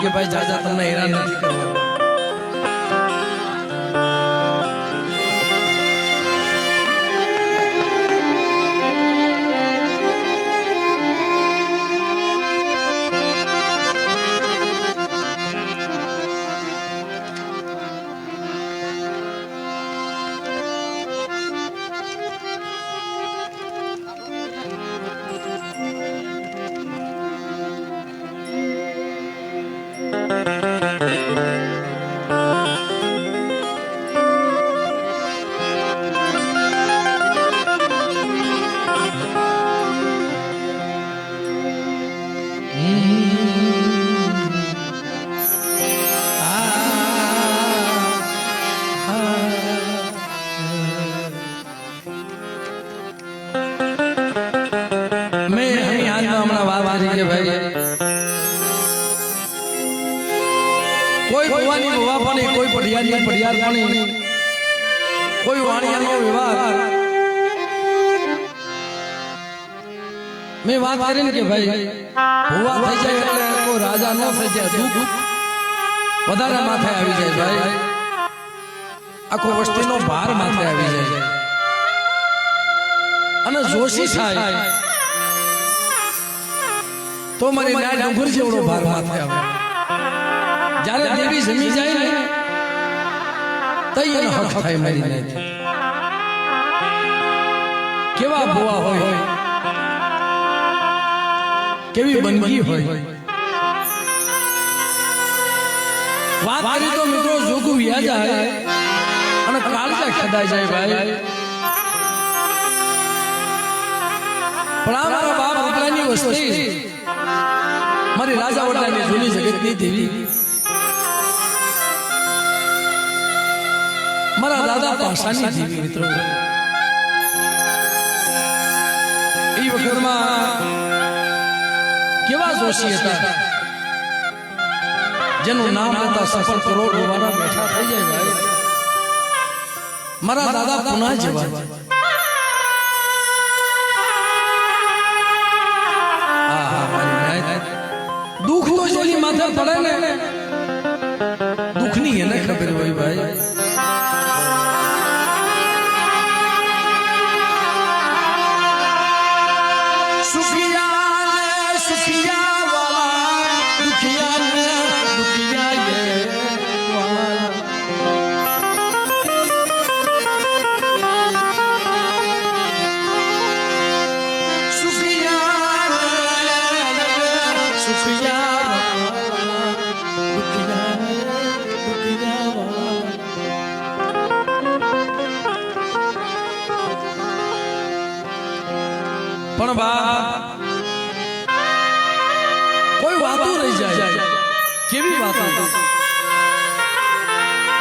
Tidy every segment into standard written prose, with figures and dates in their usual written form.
કે ભાઈ જાજા તમને હેરાન નથી કરવા। कोई भुवानी भुवा पानी कोई पढ़ियारी पढ़ियार पानी कोई वाणिया नो विवाह मैं बात करें कि भाई भुवा થઈ જાય એટલે કો રાજા ન થઈ જાય દુખ વધારે માથે આવી જાય ભાઈ આખો વસ્તીનો ભાર માથે આવી જાય અને જોશી થાય તો મારી ના ડુંગર જેવડો ભાર માથે આવે જ્યારે દેવી જમી જાય ને તઈ એનો હક થાય મારી નાથી કેવા ભુવા હોય કેવી બનગી હોય વાત કરી તો મિત્રો જોગું વ્યા જાય અને કાળજા ખડાઈ જાય ભાઈ પણ આ મારા બાપ દીકરાની વસ્તી મારી રાજા વડાની જૂની જગતની દેવી મારા દાદા પાસાની દેવી મિત્રો એ વખતમાં કેવા જોશી હતા જેનું નામ લેતા સફળ કરોડ હોવાના બેઠા થઈ જાય ભાઈ મારા દાદા પુના જેવા दुख तो जेली माथे पड़े ने दुख नहीं है ना खबर वही भाई सुखिया वाला दुखिया ने दुखिया ये वाला सुखिया सुखिया પણ બાપ કોઈ વાતો રહી જાય કેવી વાતો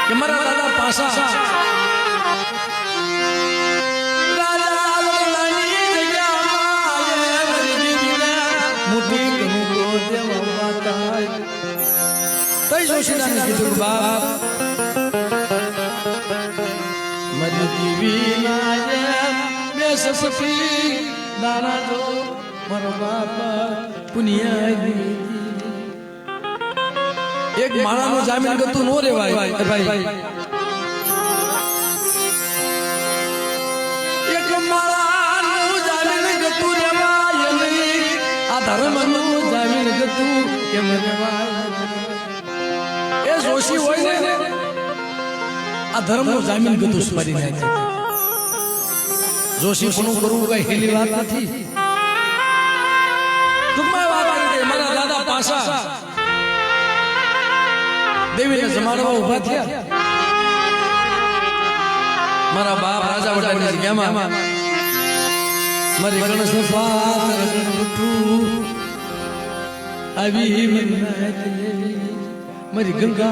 કે મારા દાદા પાસા તઈ જોશીદાને કીધું બાપ મારી દેવી ના બે સસફી दाना जो मर बापा पुनिया एक माणा नो जामीन गतु नो रेवाय भाई एक माणा नो जामीन गतु रेवाय नहीं आ धर्म नो जामीन गतु केम रेवाय ए जोशी होय ने आ धर्म नो जामीन गतु स्मरी जाय जोशी पुनु करू कई हेली बात नहीं तुम्हें बात आई मारा दादा पासा देवी ने जमाना में उभा किया मारा बाप राजा वडानी जगह में मारी गणेश फात रटू अभी मारी गंगा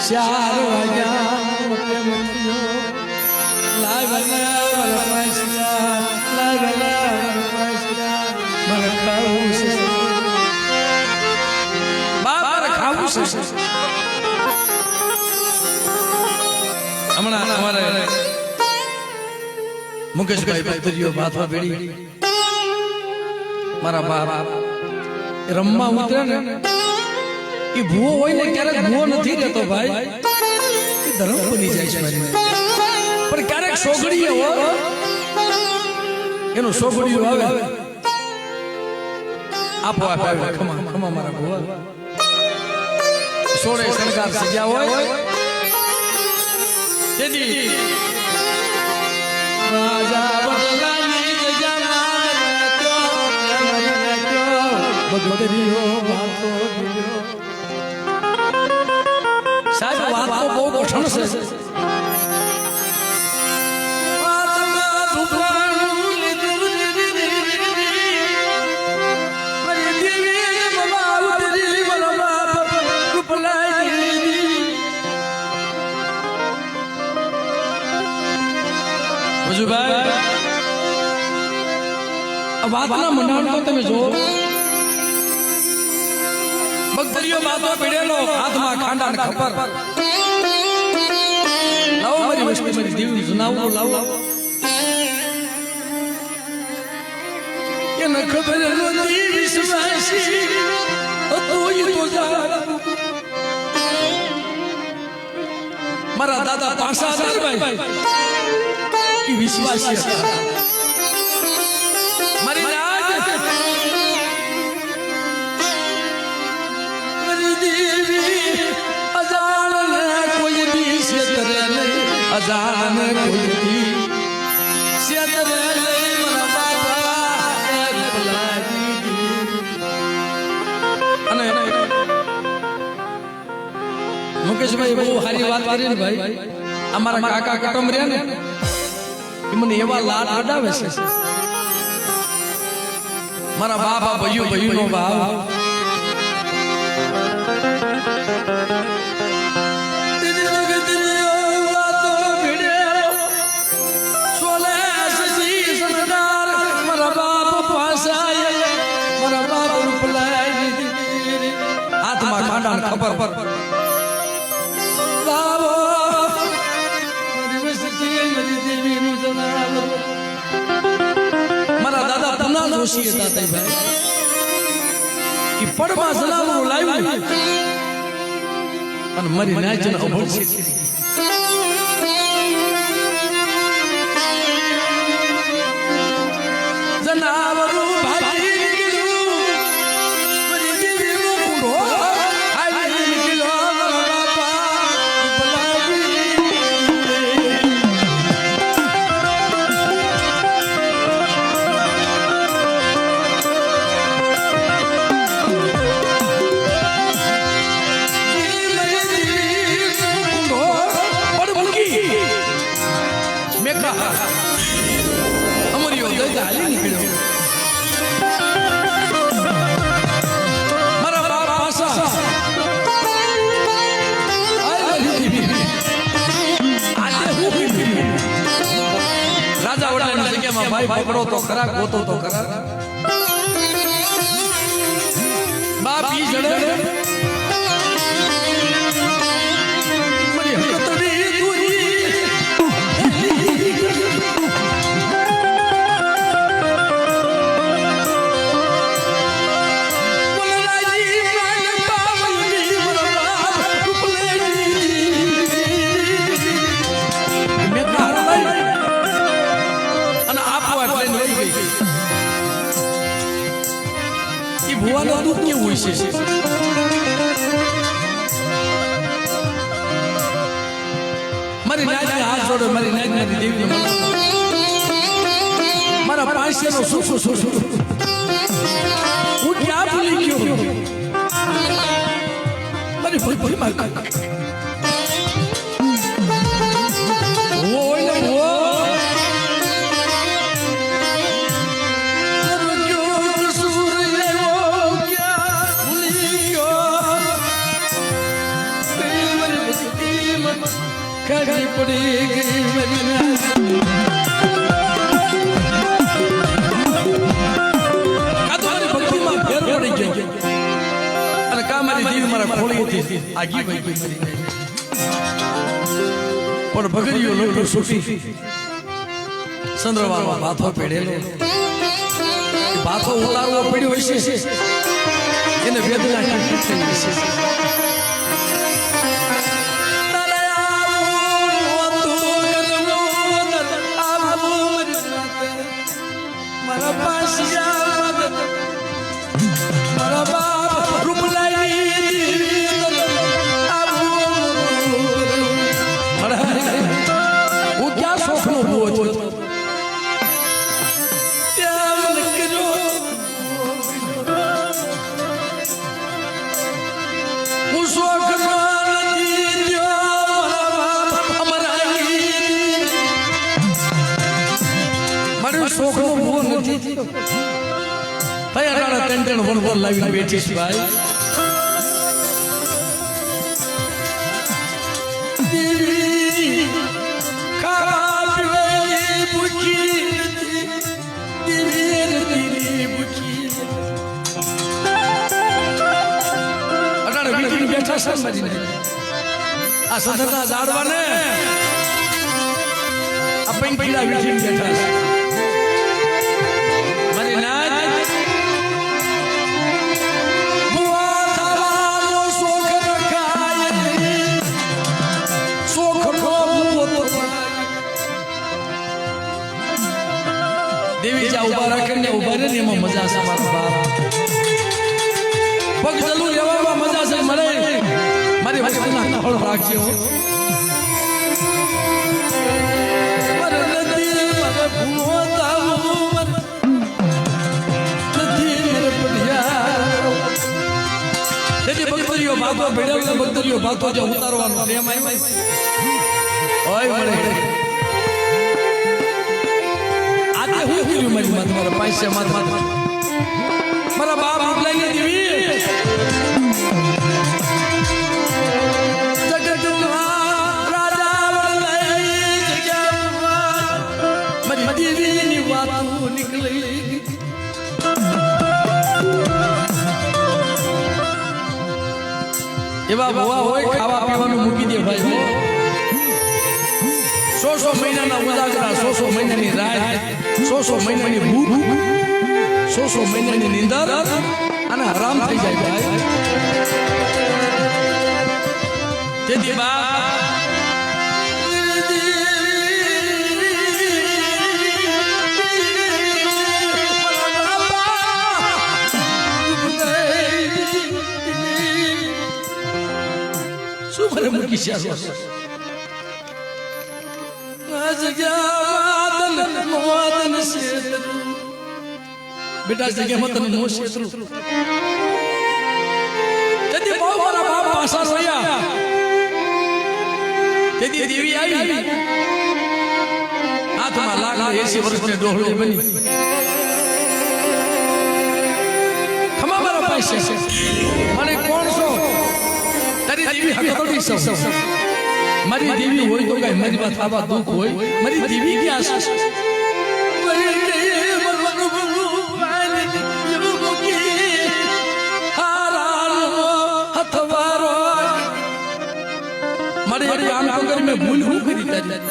चार वाजा मोटे मोटियो लाय बना वरपासिया लाय बना वरपासिया मरखाऊस बाप रखाऊस हमणा हमारे मुकेश भाई पत्रियो बातवा बेड़ी મારા બાપ રમવા ઉતરે ને એ ભૂવો હોય ને ક્યારેક ભૂવો નથી રહેતો ભાઈ, એ ધર્મ બની જાય છે મારી. પણ ક્યારેક સોગડીએ હોય એનું સોગડિયું આવે આપો આવે ખમા ખમા મારા ભૂવા સોળે શણગાર સજ્યા હોય તેથી રાજા બદલાની જજાના ભગવતીઓ વાતો ભીડ્યો. સાહેબ વાત તો બહુ કઠણ છે. વાતના મંડાણ તમે જો ભક્તરીઓ માથો પીડેલો હાથમાં ખાંડા ને ખબર લાવો મારી વસ્તુ મારી દેવી સુનાવું લાવો એ ન ખબર નહોતી વિશ્વાસી તોય તો જા મારા દાદા પાસા હતા ભાઈ એ વિશ્વાસી હતા. મારી રાજ મારી દેવી અજાણ કોઈ દી શેતરે નહીં, અજાણ કોઈ દી શેતરે નહીં મારા બાપા અને મુકેશભાઈ બહુ સારી વાત કરી ને ભાઈ. અમારા કાકા કટમ રહ્યા ને એ મને એવા લાડ અડાવે છે. મારા બાપા ભયું ભયું નો ભાવ મારા બાપ પાસા મારા બાપ હાથમાં ખાંડા ખબર મારા દાદા પુના જોશી હતા તે ભાઈ એ પડમાં જનાવરું લાવ્યું અને મારી નાચને અભળ છે. જનાવરું ભાગી નીકળ્યું મારી દેવીનો કુંડો આવી નીકળ્યો મારા બાપા અમરિયો દઈ હાલી નીકળ્યો. મારા બાપ પાસા રાજા વડાની જગ્યામાં ભાઈ પકડો તો ખરા, ગોતો તો ખરા. બાપ ઈ જડે ભુવાનું દુઃખ કેવું હોય છે. મારી નાચને હાથ જોડે, મારી નાચ મારી દેવી મારા પાસેનો સુખ હું ક્યાં ભૂલી ગયો મારી ભૂલ માં ખરી પડી ગઈ ભક્તિમાં ફેર પડી ગયો અને કા મારી દેવી મારા ખોળીએથી આગી વહી ગઈ પણ ભગરીઓ લોકો છૂટી ચંદ્રવાળો માથો પેડેલો ભાથો ઉતારવો પડ્યો હશે એને વેદના કેટલી થઈ હશે મારા પાસિયા મારા બાપ રૂપલાઈ હું ક્યાં શોખનો ભૂવો છું શોખનો ભૂવો નથી થયા ટેન્શન વણવણ લાવીને બેઠી છે ભાઈ બેઠા સમજીને આ સદના જાડવાને આ પંખીડા વીઠીને બેઠા છે દેવી જા ઉભા રાખીને ઉભા રહે ને એમાં મજા છે મારા બાપ પગ ચાલુ લેવામાં મજા છે મળે મારી વસ્તુના ખોળ રાખજો બકરીઓ ભાતો જે ઉતારવાનો પ્રેમ આવ્યો ઓય મળે આજે હું કીધું મારી માત મારા પૈસા માત મારા બાપ ઉઠલાઈ દેવી જગતના રાજા વળલાઈ જગ્યા મારી દેવીની વાતો નીકળી એવા ભવા હોય ખાવા પીવાનું મૂકી દે ભાઈ 100 મહિનાના ઉજાગરા 100 મહિનાની રાત 100 મહિનાની ભૂખ 100 મહિનાની નિંદર અને હરામ થઈ જાય ભાઈ તેથી બા સુપરે મૂકી છે બેટા જગ્યામાં તને નો શેતરું તેથી બહુ મારા બાપ પાછા રોયા તેથી દેવી આવી હાથમાં લાખ 80 વર્ષની ડોહળી બની ખમા મારા પૈસા મને કોણ છો તારી દેવી હકતોડી સૌ મારી દેવી હોય તો કઈ મારી વાત આવા દુઃખ હોય મારી દેવી ક્યાં છે મારી આમ વગર મેં ભૂલ હું કરી તારી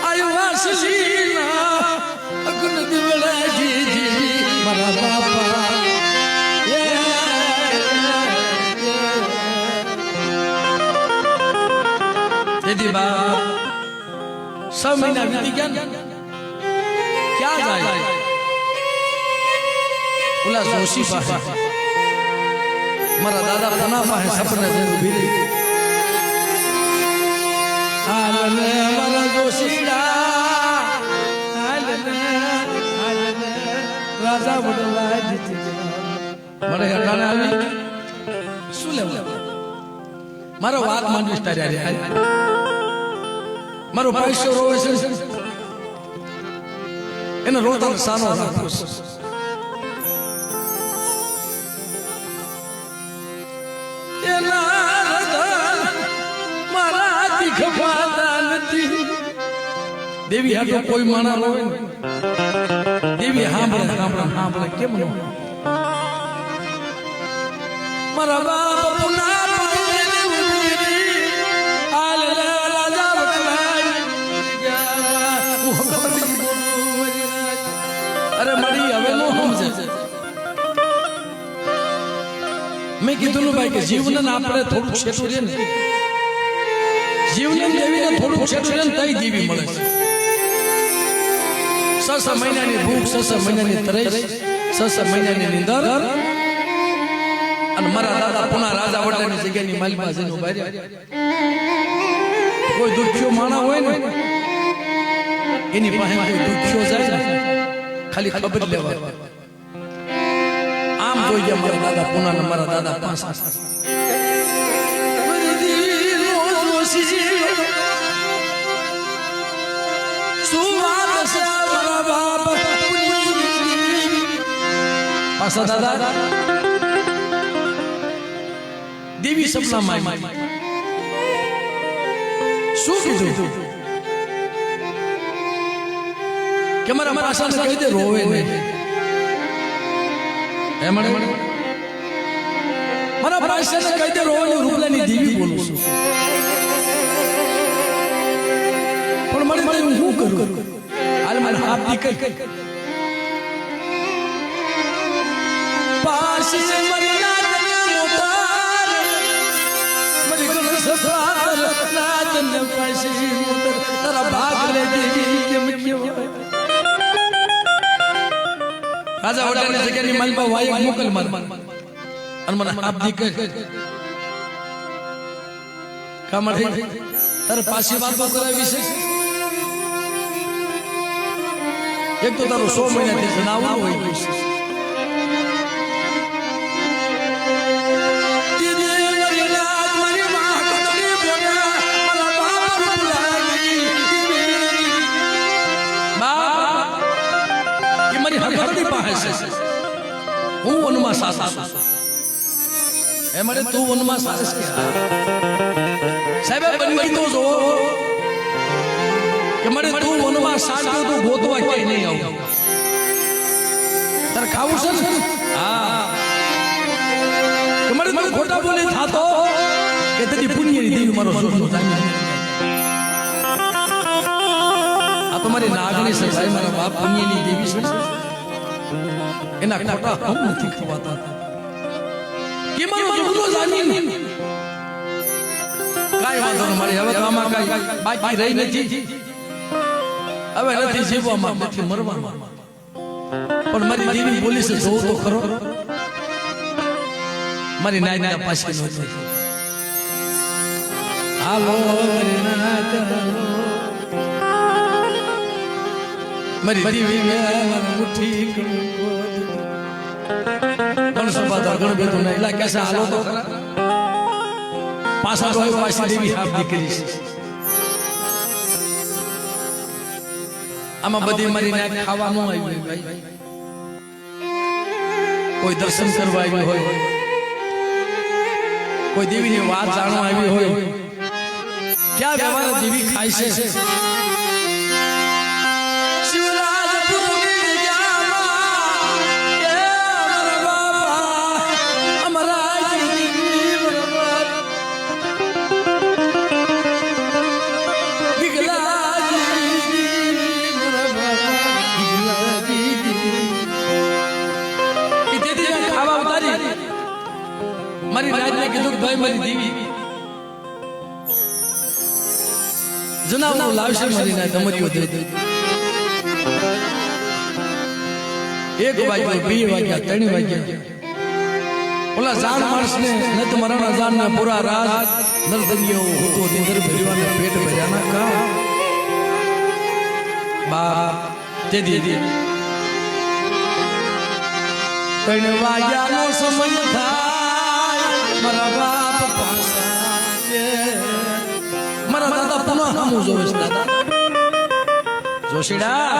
આયુ વાસલીના અગન દિવડા જી મારા બાપા તેથી બાપ 6 મહિના વીતી ગયા ક્યાં જાય ઓલા જોશી પાસે મારા દાદા પના પાસે સપને જોઈને ઊભી રહી હાલને મારા જોશીડા હાલને રાજા બદલાય જીતી મને હટાને આવી શું લેવા મારો વાત માંડવી સ્ટાર્યા મારો પૈસો રોવે છે એને રોતા સાનો રાખો દેવી હાટો કોઈ માણા રોવે ને દેવી સાંભળે કેમ નો મારા બાપ પુના રાજા બદલાય અરે મળી હવે નો સમજે મેં કીધું ભાઈ કે જીવન આપણે થોડું છેટું છે ને જીવન દેવીને થોડું છેટું છે ને તઈ દેવી મળે છે 6 મહિનાની ભૂખ 6 મહિનાની તરસ 6 મહિનાની નીંદર અને મારા દાદા પુના રાજા વડાની જગ્યાની માલી પાસે નો બાર્યા કોઈ દુખ્યો માણા હોય ને એની પાસે કોઈ દુખ્યો જાય ને ખાલી ખબર લેવા આમ જોઈ ગયા મારા દાદા પુના ને મારા દાદા પાસા પાસા દાદા દેવી સપનામાં આવી શું કીધું કે મારા પાસાને કહી દે રોવે નહીં એમ મારા પાસાને કહી દે રોવે નહીં રૂપલાની દેવી બોલું છું પણ મને હું શું કરું હાલ મને હાથ દીકરી પાસી મરી રાજા વડાની જગ્યાની માલમાં વાયક મોકલ માર અને મને આપ દીકર કામઠી તારે પાછી વાતો કરાવી છે એક તો તારો 100 મહિનાથી જનાવર હોય ગયું છે હું વનમાં સાસા એ મને તું વનમાં સાસ કે સાહેબ બનવી તો જો કે મને તું વનમાં સાસ કે તું ગોતવા કે નહીં આવું તાર ખાવું છે ને હા કે મને તું ખોટા બોલે થાતો કે તેની પુણ્યની દેવી મારો સુરનો જામી આ તમારી નાગણી છે સાહેબ મારા બાપ પુણ્યની દેવી છે એના ખોટા હમ નથી ખવાતા કે મારો જુગલો જાની કાઈ વાંધો ન મારી હવે તો આમાં કાઈ બાકી રહી નથી હવે નથી જીવવામાં નથી મરવામાં પણ મારી દેવી બોલી છે જોઉં તો ખરો મારી નાયના પાસે નથી હાલો મારી દેવી મુઠ્ઠી સભાદાર ગણ બેઠો ને એટલે કેસે હાલો તો ખરા પાછા રોય પાછી દેવી હાફ દીકરી છે આમાં બધી મારી નાક ખાવાનું આવ્યું ભાઈ કોઈ દર્શન કરવા આવ્યું હોય કોઈ દેવીની વાત જાણવા આવી હોય ક્યાં વ્યવહાર દેવી ખાય છે મારી રાજને કીધું ભાઈ મારી દેવી જનાવર લાવશે મારી ના તમારી વધે 1 વાગ્યા 2 વાગ્યા 3 વાગ્યા ઓલા જાન માણસ ને ન તમારા જાન ના પૂરા રાત નરદનિયો હોતો નિંદર ભરવાને પેટ ભર્યાના કા બા તે દીદી 3 વાગ્યાનો સમય થાય મારા બાપ પાસા મારા દાદા પુનઃ હમું જોવે છે દાદા જોશીડા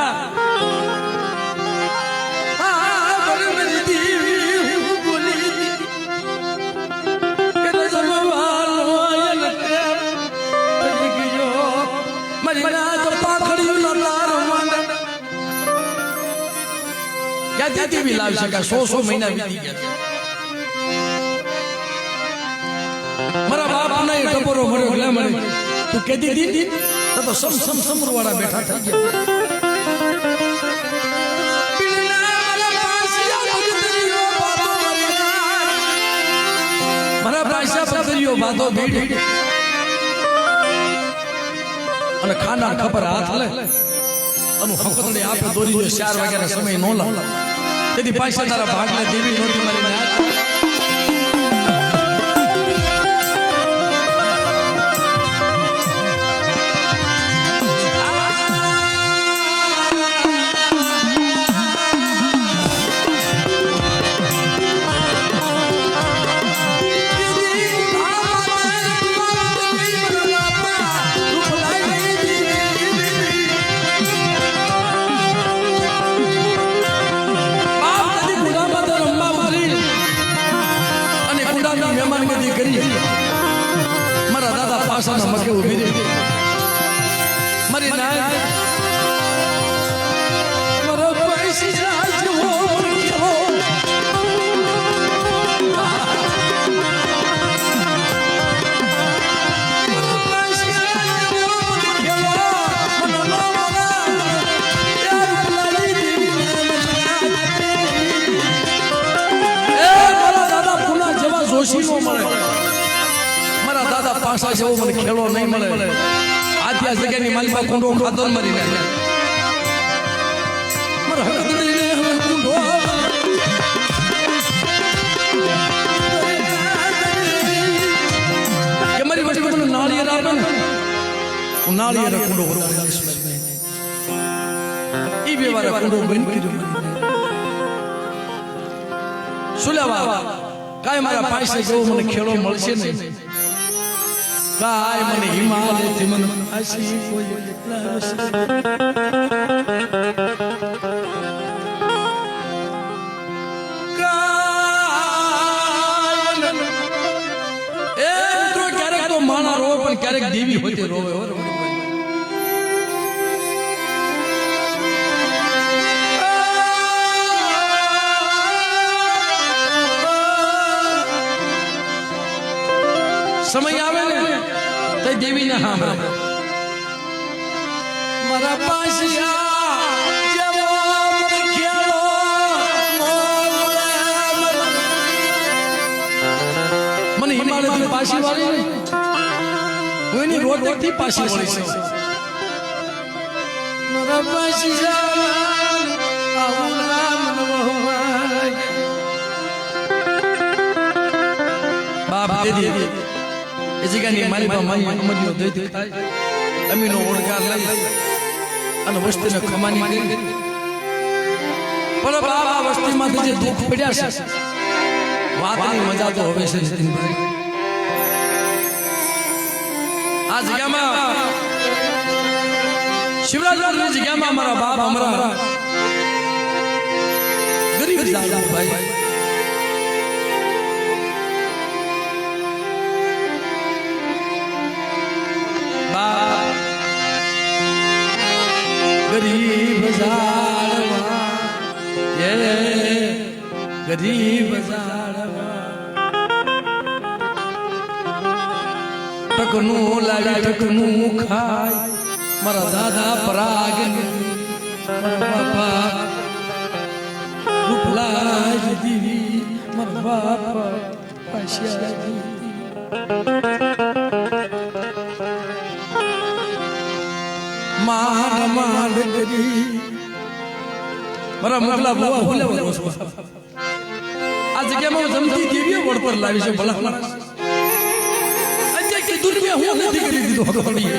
દેવી લાવી શકાય 100 મહિના વીતી ગયા મારા બાપ ને ટપોરો મળ્યો એટલે મને તું કેદી દી તો સમરવાળા બેઠા થઈ ગયા દેવીઓ બાંધો ભીડ અને ખાના ખબર હાથ લે અને હકતડે આપે દોરી જો 4 વાગ્યાનો સમય નો લા તેથી પૈસા તારા ભાગને દેવી નોતી મારી મારા દાદા પાસાના મકે ઉભી રહી મારી નાય મારો પૈસી જાય હો જોશી નો મળે મારા દાદા પાસા જેવો મને ખેલો નહીં મળે આદ્યા જગ્યાની માલિકા કુંડો ખાતો મરી ગયા મારા હકદડીને હવે કુંડો કે મારી વચ્ચે મને નાળિયેર આપે ને હું નાળિયેર કુંડો ઈ બે વાર કુંડો બંધ કર્યો સુલાવા કાય મારા પાસે જેવો મને ખેડો મળશે નહીં કાય મને હિમાલયથી મને આશી કોઈ લાવશે એ મિત્રો ક્યારેક તો માણા રોવે પણ ક્યારેક દેવી હોતે રોવે હો સમય આવે ને તો દેવી ને સાંભળે મારા પાસિયા જેવો ખેલો મને હિમાલયથી પાસી વાળી ને હું એની રોટથી પાસી વળી છું મારા પાસિયા આવું રામ બાપ દેદી એ જગ્યાની માલિકા માઈ અમરનો દૈત થાય અમીનો ઓળકાર લઈ અને વસ્તીને ખમાની કરી પણ બાબા વસ્તીમાંથી જે દુઃખ પડ્યા છે વાતની મજા તો હવે છે નીતિનભાઈ આ જગ્યામાં શિવરાજની જગ્યામાં મારા બાપ અમારા ગરીબ જાય ભાઈ गरीब जाड़वा ये गरीब जाड़वा टकनू लाड़ी टकनू खाय मारा दादा पराग बापा रूपला दीदी मारा बापा पाशिया मान मान કરી મારા મોગલા બુવા ભૂલે વળો આ જગ્યામાં જમતી દેવીઓ વડ પર લાવી છે ભલા આજે કે દુનિયા હું નથી કરી દીધો હકડી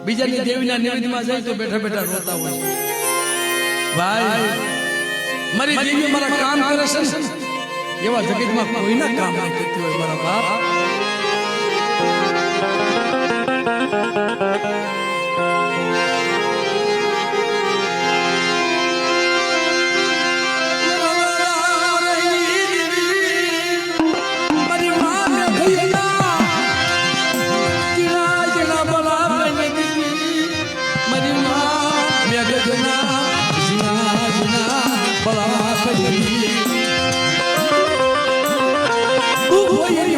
બીજાની દેવીના નિવેદનમાં જાય તો બેઠા બેઠા રોતા હોય ભાઈ મારી દેવી મારા કામ કરે છે એવા જગતમાં કોઈના કામ નહીં કરતી હોય મારા બાપ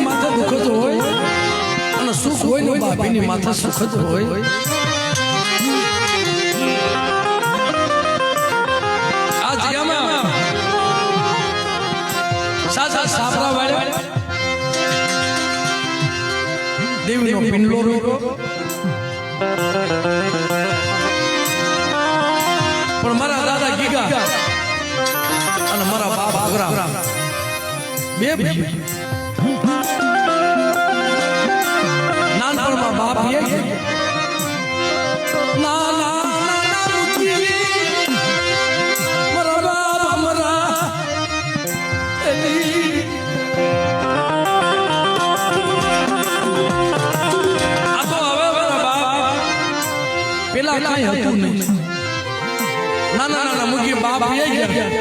માતા ને બાપીની માથા સુખ જ હોય. આ જગ્યામાં સાચા સાપરા વાળા દેવીનો પિંડલો રોકો પણ મારા દાદા ગીગા અને મારા બાપ આગ્રા બે નાનપણમાં બાપ એ ના ના મારા બાપ અમારા પેલા કઈ હતું નહીં. નાના નાના મુખી બાપ એ ગયા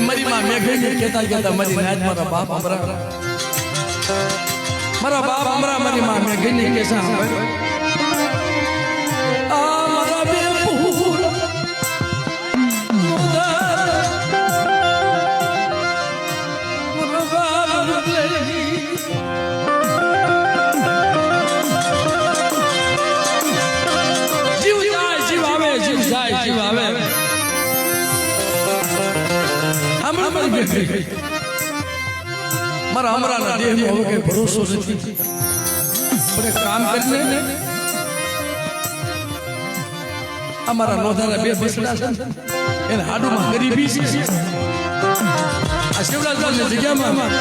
મરી માં મેં ગઈ કેતા મરી નાચ મારા બાપ અમરા મરી માં મેં ગઈ કેસા મારા બે પૂર જીવ આવે મારા અમરાના દેહનો હવે કઈ ભરોસો નથી. પણ એક કામ કરીને અમારા નોંધાના બે બેસડા છે એને હાડુમાં ગરીબી છે. આ શિવરાજની જગ્યામાં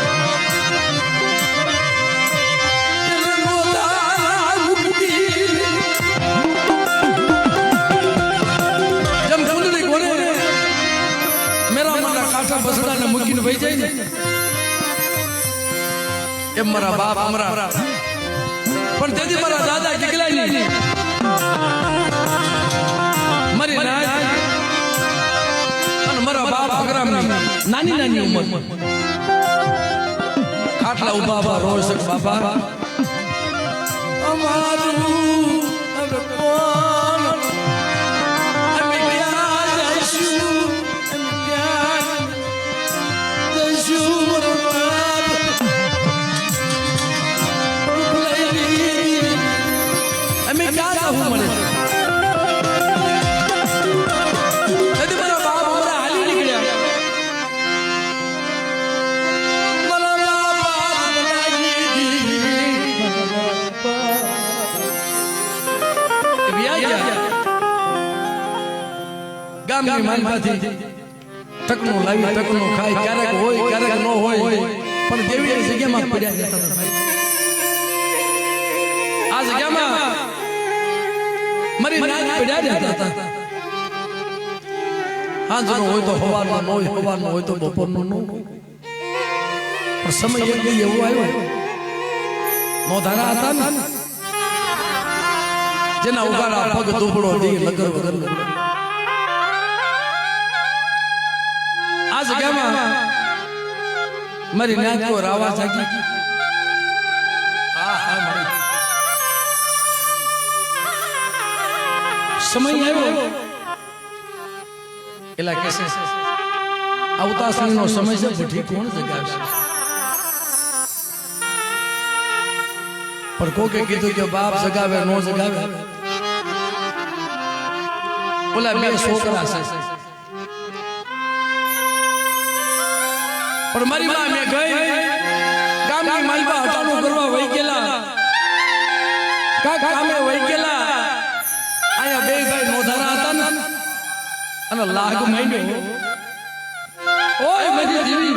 બસડાને મૂકીને વહી જાય ને એમ મારા બાપ અમરા પણ તેથી મારા દાદા ગીગલાય નહીં મારી નાય અને મારા બાપ અગ્રામની નાની નાની ઉંમર ખાટલા ઉભા બા રોજ બાપા અમારું હવે કોણ અમે ક્યાં જઈશું ગામની માનપાથી ટકનો લાવી ટકનો ખાય ક્યારેક હોય ક્યારેક ન હોય પણ દેવીની જગ્યામાં પડ્યા જતા હતા. આ જગ્યામાં મારી નાચ પડ્યા જતા હતા. હાજનો હોય તો સવારનો ન હોય, સવારનો હોય તો બપોરનો ન હોય. પણ સમય એક દી એવો આવ્યો નોંધારા હતા ને જેના ઉગાડા પગ દુબળો દી લગર વગર આ જગ્યામાં મારી નાચ તો રાવા જાગી. સમય આવ્યો એલા કેસે અવતાસણીનો સમય છે બુઢી કોણ જગાવશે. પણ કોકે કીધું કે બાપ જગાવે નો જગાવે. ઓલા બે છોકરા છે પણ મારી માં મેં ગઈ ગામની માલબા હટાણું કરવા વહી ગયેલા કામે વહી ગયેલા. આયા બે ભાઈ નોધારા હતા ને અને લાગ માંડ્યો ઓય મારી દેવી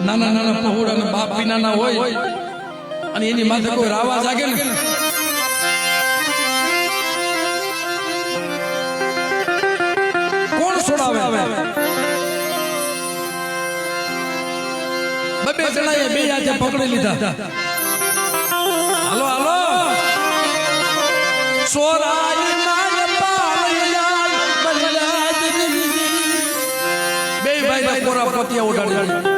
નાના નાના પહોળ અને બાપ વિનાના હોય અને એની માથે કોઈ રાવા જાગે ને કોણ છોડાવે? બે જણાએ બે હાથે પકડી લીધા. હાલો હાલો સોરાય બે ભાઈ કોરા પોતિયા ઉડાડી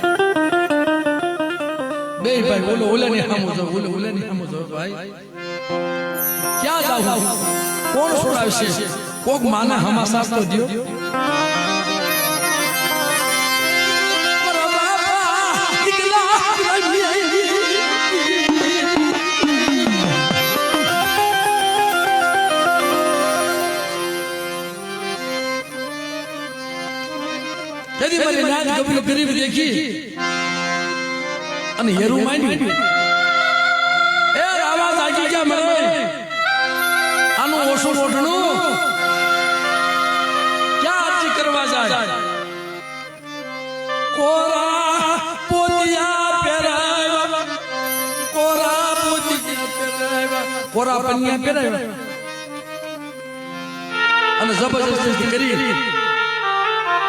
બે ભાઈ ઓલો ઓલાની સામું જો ઓલો ઓલાની સામું જો ભાઈ ક્યાં જાવ કોણ છોડાવશે કોક માના હમાસાસ તો દ્યો यदि मैंने नाज कबूल करीब देखी અને હેરું માંડ્યું એ આવાજ આજી ગયા મને આનું ઓછું ઓઢણું ક્યાં અરજી કરવા જાય કોરા પોતિયા પહેરાવ્યા કોરા પોતિયા પહેરાવ્યા કોરા પન્યા પહેરાવ્યા અને જબરજસ્તી કરી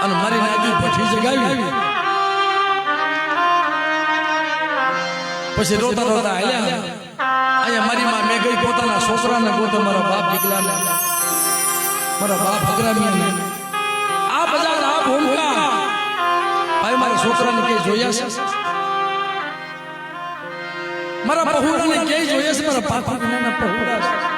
અને મારી નાદી પઠી જગાવી પછી રોતા રોતા આયા અહીંયા મારી માં મેં ગઈ પોતાના છોકરાને ગોતો મારા બાપ દીકરાને મારા બાપ અગ્રામીને આ બજાર આ ભૂમકા ભાઈ મારા છોકરાને કે જોયા છે મારા પહોળાને કે જોયા છે મારા પાપા વિનાના પહોળા છે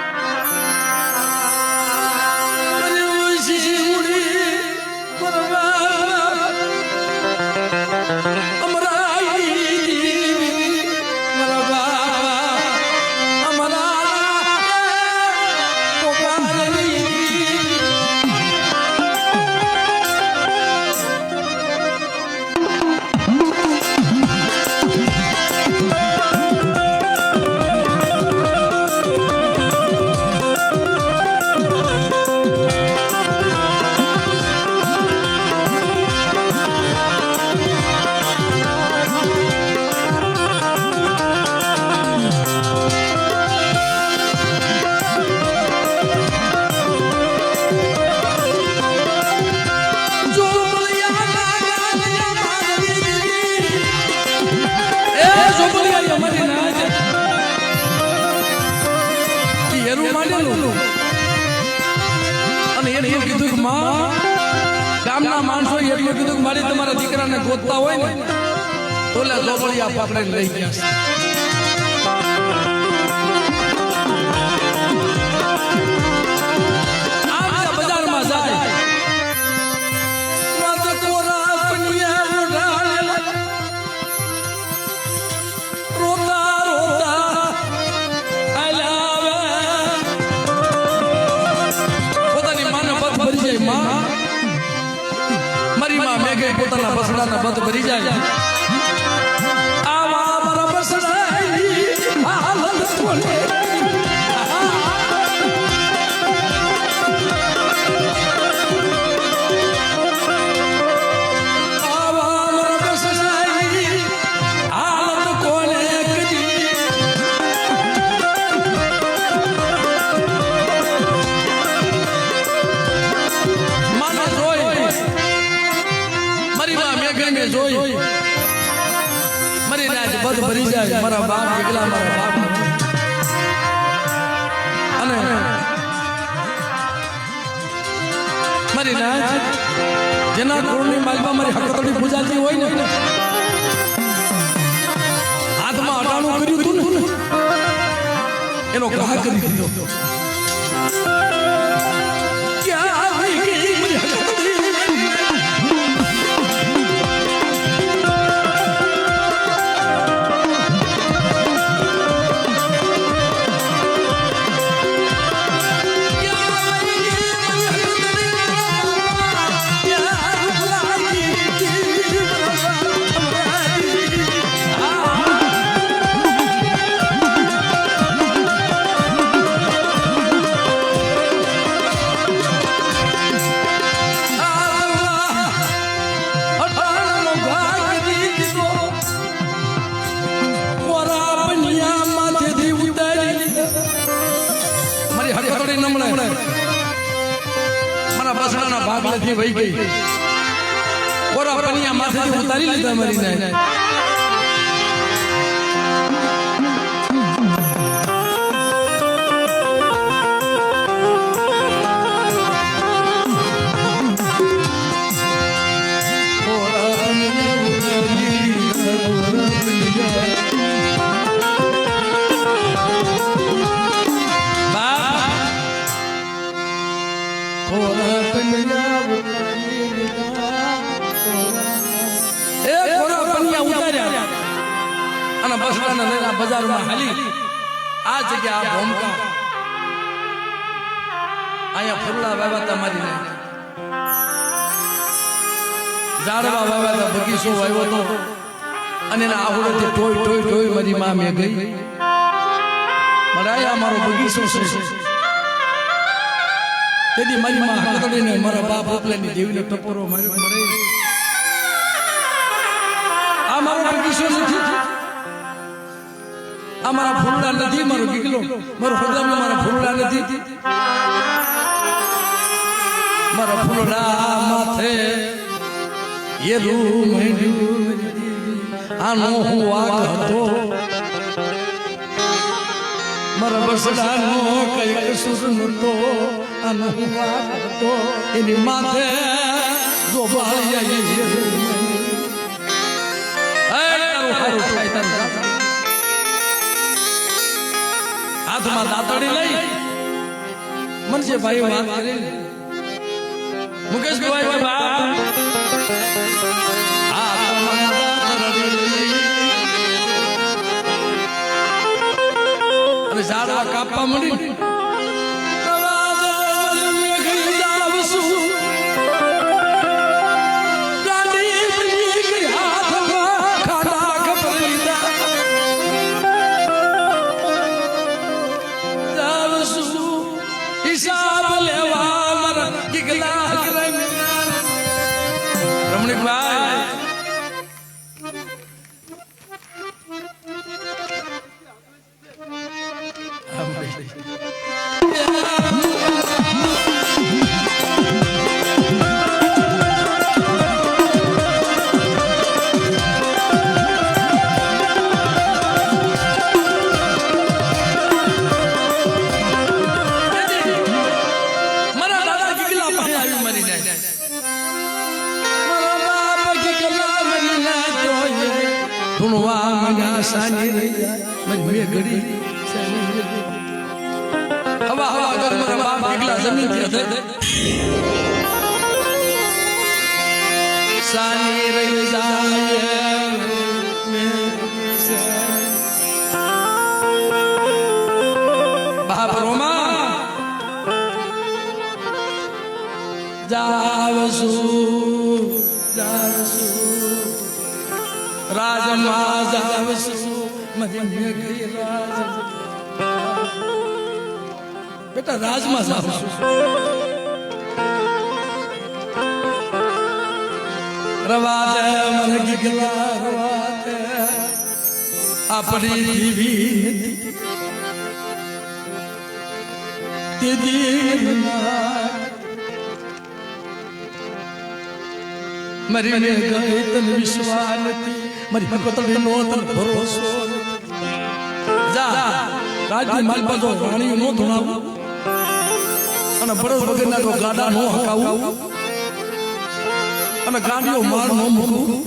ગામના માણસો એટલું કીધું કે મારી તમારા દીકરાને ગોતતા હોય ને ઓલા જોબળિયા પકડીને લઈ ગયા આ બજારમાં જાય પોતાના બસડાના બંધ ભરી જાય આવા મારા બસડાની હાલત બોલે આવા મારા બસડાની હાલત કોને કરી માનો જોઈ જોઈ મારી રાજ બધ ભરી જાય મારા બાપ એકલા મારા બાપ અને મારી રાજ જેના કુળની માલમાં મારી હકતડી પૂજાતી હોય ને હાથમાં અટાણું કર્યું હતું ને એનો ઘા કરી દીધો મારા બસડાના ભાગલેથી વહી ગઈ કોરા પનિયા માથેથી ઉતારી લીધા મારીને કોરા પનિયા અને બસડાને લઈને બજારમાં હાલી આ જગ્યા આ ભોમકા અહીંયા ફૂલા વાવ્યા હતા મારી ઝાડવા વાવ્યા હતા બગીચો વાવ્યો હતો અને એના આવડેથી ટોય ટોય ટોય મારી માં મેં ગઈ મારા મારો બગીચો છે તેથી મારી માં હકડીને મારા બાપ ઓપલાની દેવીને ટપોરો માર્યો મળે આ મારો બગીચો નથી આ મારા ફૂલડા નથી મારો ગીગલો મારો ખોદામાં મારા ફૂલડા નથી મારા ફૂલડા માથે એ રૂ મહેંદ્યું આનો હું વાગ હતો મારા બસડાનો કઈ કસૂર નતો આનો હું વાગ હતો એની માથે જો બાળી આવી હાથમાં દાતડી લઈ મનસે ભાઈ વાત કરી મુકેશભાઈ બા અને ઝાડવા કાપવા મળી बेटा राजमा साहब रवादे मन गिगला रवादे अपनी दीवी तेदी मरी ने गए तन विश्वानती मरी कोतड़ी नो तन भरोसो जा રાજની માલપા જો રાણીઓ નો ધોણાવું અને બળદ વગરના તો ગાડા નો હકાવું અને ગાડીઓ માર નો મૂકવું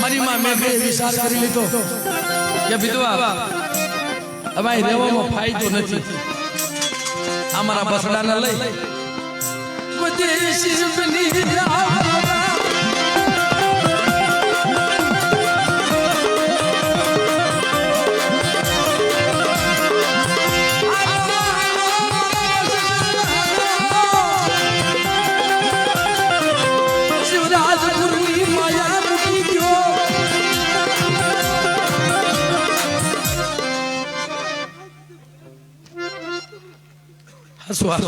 મારી માં મેં વિચાર કરી લીધો કે વિધવા અમારી રહેવામાં ફાયદો નથી અમારા બસડાને લઈ હસવા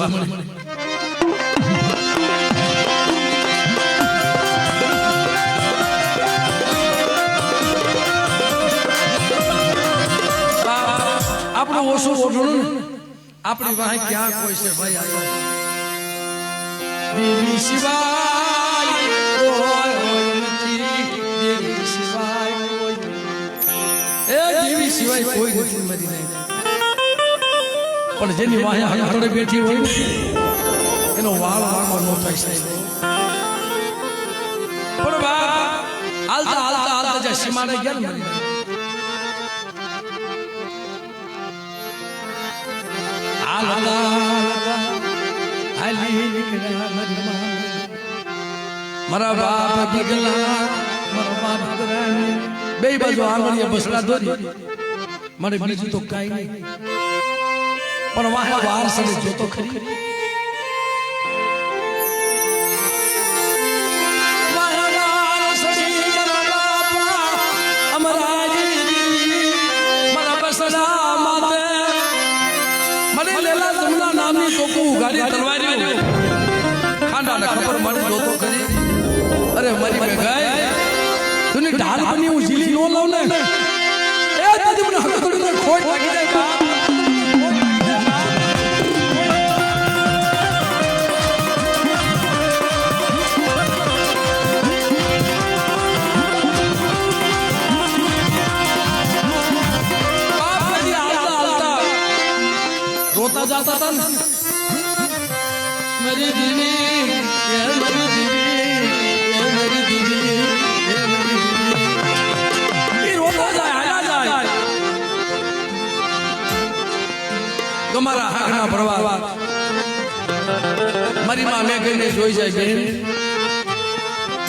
ઓછું ઓઢણું આપણી વાહે ક્યાં કોઈ છે ભાઈ આ દેવી સિવાય કોઈ નથી દેવી સિવાય કોઈ એ દેવી સિવાય કોઈ નથી મરી નહીં પણ જેની વાહે હંગડે બેઠી હોય એનો વાળ વાળમાં નો થાય સાહેબ પણ હાલતા હાલતા હાલતા જે સીમાને ગયા ને મરી મારા બાપ દીકલા મારા બાપ બે બાજુ આંગળીએ બસડા દોરી મને બીજું તો કાઈ નહીં પણ વાહ વાર સડે જોતો ખરી ગાડી તલવારી ખાંડા ને ખબર મારી જોતો કરી અરે મારી મે ગાય તું ઢાલ બની હું જીલી નો લઉં ને એ તાજી મને હક થોડી ને ખોટ લાગી જાય બાપ બાપજી હાલતા હાલતા રોતા જાતા હતા ને मेरी दीदी ये मेरी दीदी ये मेरी दीदी ये मेरी दीदी ये रोता जाए आया जाए तुम्हारा हक ना परवाह मारी मां में गई ने જોઈ જાય બેન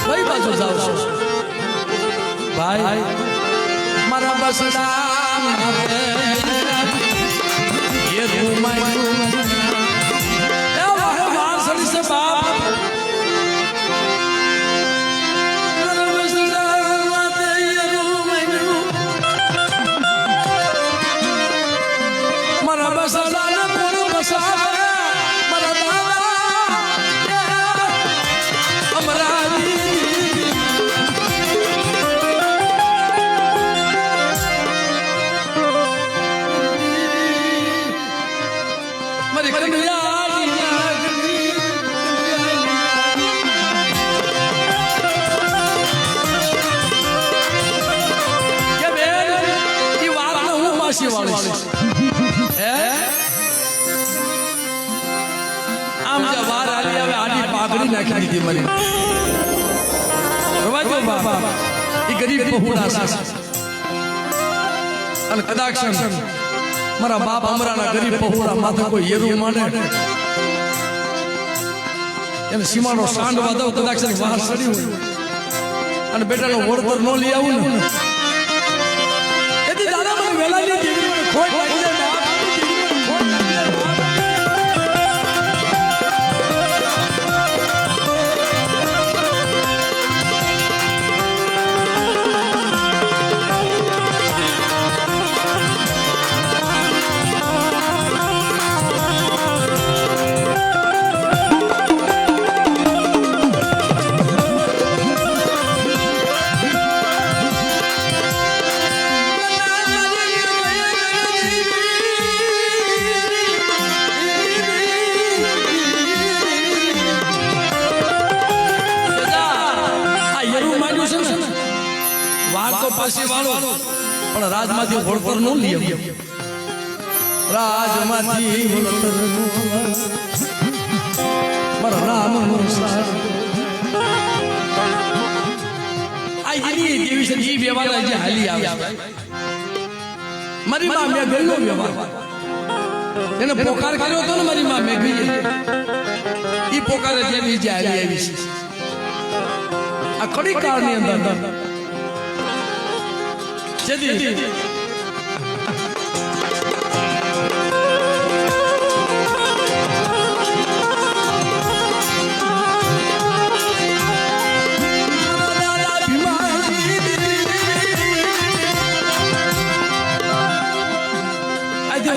કઈ બાજુ જાવ છો ભાઈ મારા બસડા માથે ये રૂમાઈ से बाप मरा बसला न कोण बसा मरा दादा अमराजी मरी कन्हैया આમ જે વાર આલી હવે આડી પાઘડી નાખી દીધી મને રવાજો બાપા ઈ ગરીબ બહુડા છે અને કદાચ મારા બાપ અમરાના ગરીબ બહુડા માથે કોઈ હેરું માને એને સીમાનો સાંડવા દઉં કદાચ વાર સડી હોય અને બેટાનો વળતર નો લઈ આવું ને એથી દાદા મને વેલાની દેવી મને ખોટ લાગી જાય પણ રાજમાંથી વળતર નો લઈ રાજમાંથી વળતર મારા નામ દેવી છે એ વ્યવહાર જે હાલી આવે મારી માં મેં ગયેલો વ્યવહાર એને પોકાર કર્યો હતો ને મારી માં મેં ગઈ એ પોકારે જેવી જે હાલી આવી છે આ કડી કાળની અંદર જદી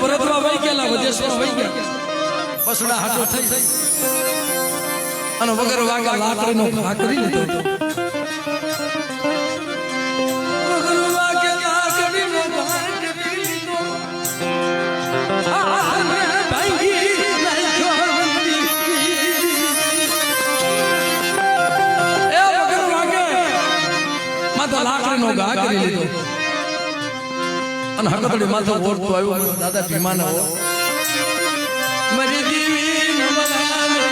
વરતવા વહી ગયેલા વદેશમાં વહી ગયા પસડા હાટો થઈ અને વગર વાગા લાકડીનો ઘા કરી લીધો વગર વાગે લાકડીનો ઘા કરી લીધો અને હકતડી માથે ઓરતો આવ્યો દાદા ભીમાનો મરી દીવી ન બલાને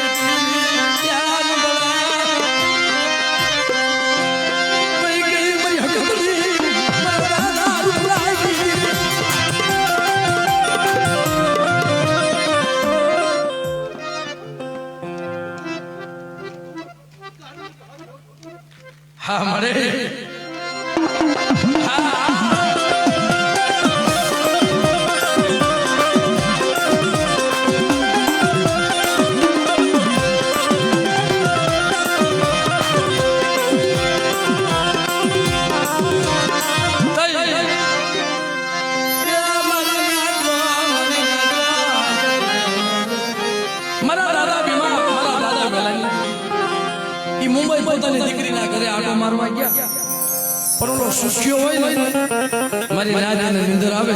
યાદ બલા મરી ગઈ મરી હકતડી મારા દાદા રૂપલાઈ હા મરે મુંબઈ પોતાની દીકરીના ઘરે આટો મારવા ગયા પણ ઓલો સુખ્યો હોય ને મારી નાદીને નિંદર આવે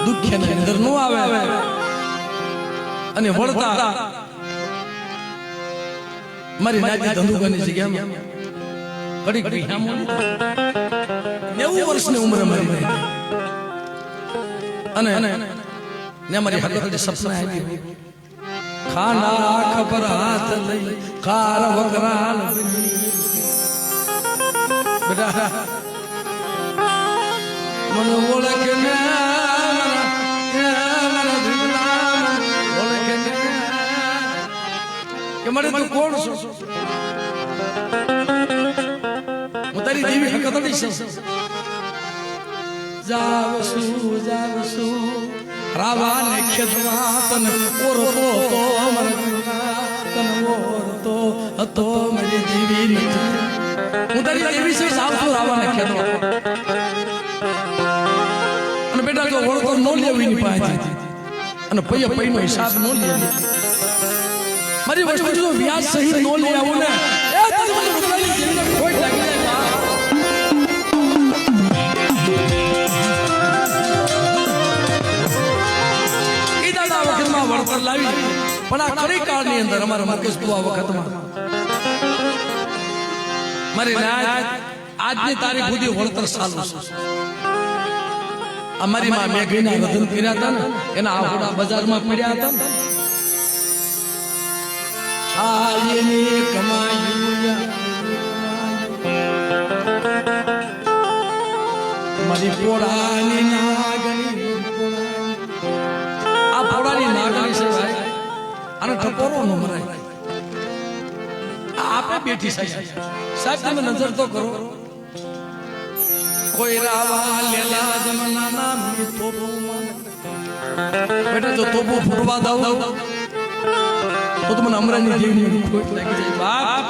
દુખ્યાને નિંદર નો આવે અને વળતા મારી નાદી ધંધુકાની જગ્યામાં ઘડીક વિહામો 90 વર્ષની ઉંમરે મારી અને ને મારી હકતડી સપના આવી ખાના ખબર હાથ લઈ કાર વકરાલ બેટા મન ઓળખે ને ઓળખે ને કે મારે તું કોણ છો હું તારી દેવી હકતડી છે જાવસુ રાવાને ખેતમાં તને ઓરતો તો તને ઓરતો હતો મારી દેવી નથી હું તારી દેવી છે સાવતો રાવાને ખેતમાં અને બેટા જો ઓળતો નો લેવી ની પાસે અને પૈયા પૈનો હિસાબ નો લે મારી વસ્તુ જો વ્યાજ સહિત નો લે આવું ને એ તને મને બતાવી જેને ખોટ લાગી જાય વળતર લાવી પણ આ કડી કાળની અંદર અમારા મુકેશ બુઆ વખતમાં મારી આજની તારીખ સુધી વળતર ચાલુ છે અમારી માં મેઘીના રતન કર્યા હતા ને એના આહોડા બજારમાં પડ્યા હતા ને આયની કમાયું મારી પોળાની નાગણી પોળાની નાગણી છે ભાઈ આનો ટપોરો ન મરાય આપે બેઠી સાહેબ તમે નજર તો કરો કોઈ રાવા લેલા જમનાના મી તોપો બેટા જો તોપો ફોડવા દઉં તો તમને અમરાની દેવની ખોટ લાગી જાય બાપ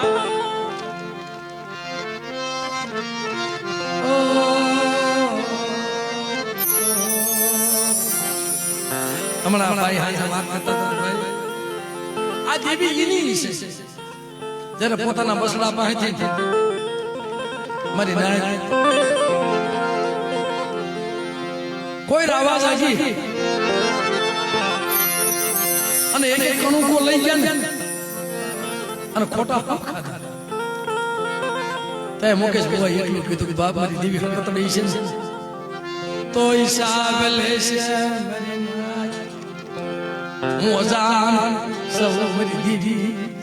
હમણાં ભાઈ હાજર વાત કરતા હતા ભાઈ આ દેવી એની છે જ્યારે પોતાના બસડા પાસેથી મારી નાય કોઈ રાવા જાગી અને એક એક કણુકો લઈ ગયા ને અને ખોટા ખાધા તે મુકેશ ભાઈ એટલું કીધું કે બાપ મારી દેવી હકતડી છે તો હિસાબ લેશે હું અજાન સૌ મારી દીદી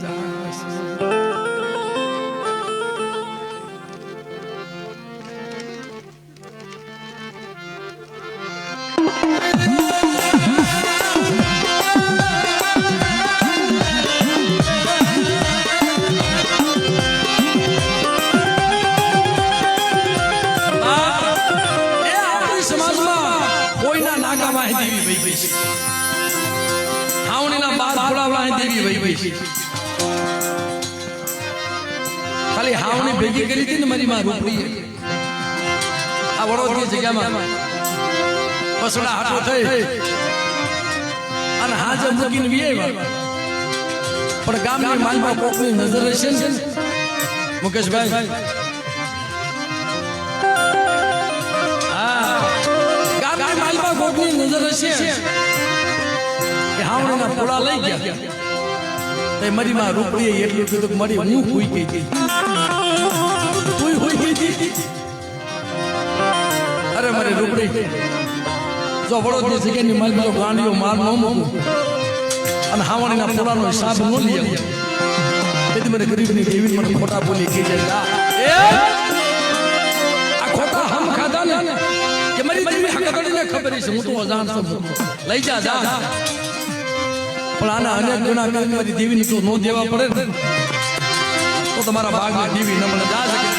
ખાલી હાવણી ભેગી કરી હતી ને મારી માં રૂપડી આ વડોદની જગ્યામાં બસડા હાટો થઈ અને હાજર મૂકીને વિયાવ્યા પણ ગામની માલમાં કોકની નજર હશે ને મુકેશભાઈ હા ગામની માલમાં કોકની નજર હશે કે હાવણીના પોળા લઈ ગયા મારી માં રૂપડીએ એટલું કીધું કે મારી હું હોઈ ગઈ હતી તું હોઈ ગઈ હતી અરે મારી રૂપડી જો વડોદરી જગ્યાની માલ પેલો ગાંડીઓ માલ ન મૂકું અને હાવણીના પોળાનો હિસાબ ન લઈએ તેથી મને ગરીબની દેવી મને ખોટા બોલી કહી જાય આ ખોટા હમ ખાધા ને કે મારી દેવી હકતડીને ખબર છે હું તો અજાણ છું લઈ જા પણ આના અનેક ગુના કરીને મારી દેવીને તો નો દેવા પડે ને તો તમારા ભાગમાં દેવી ન મળે જા શકે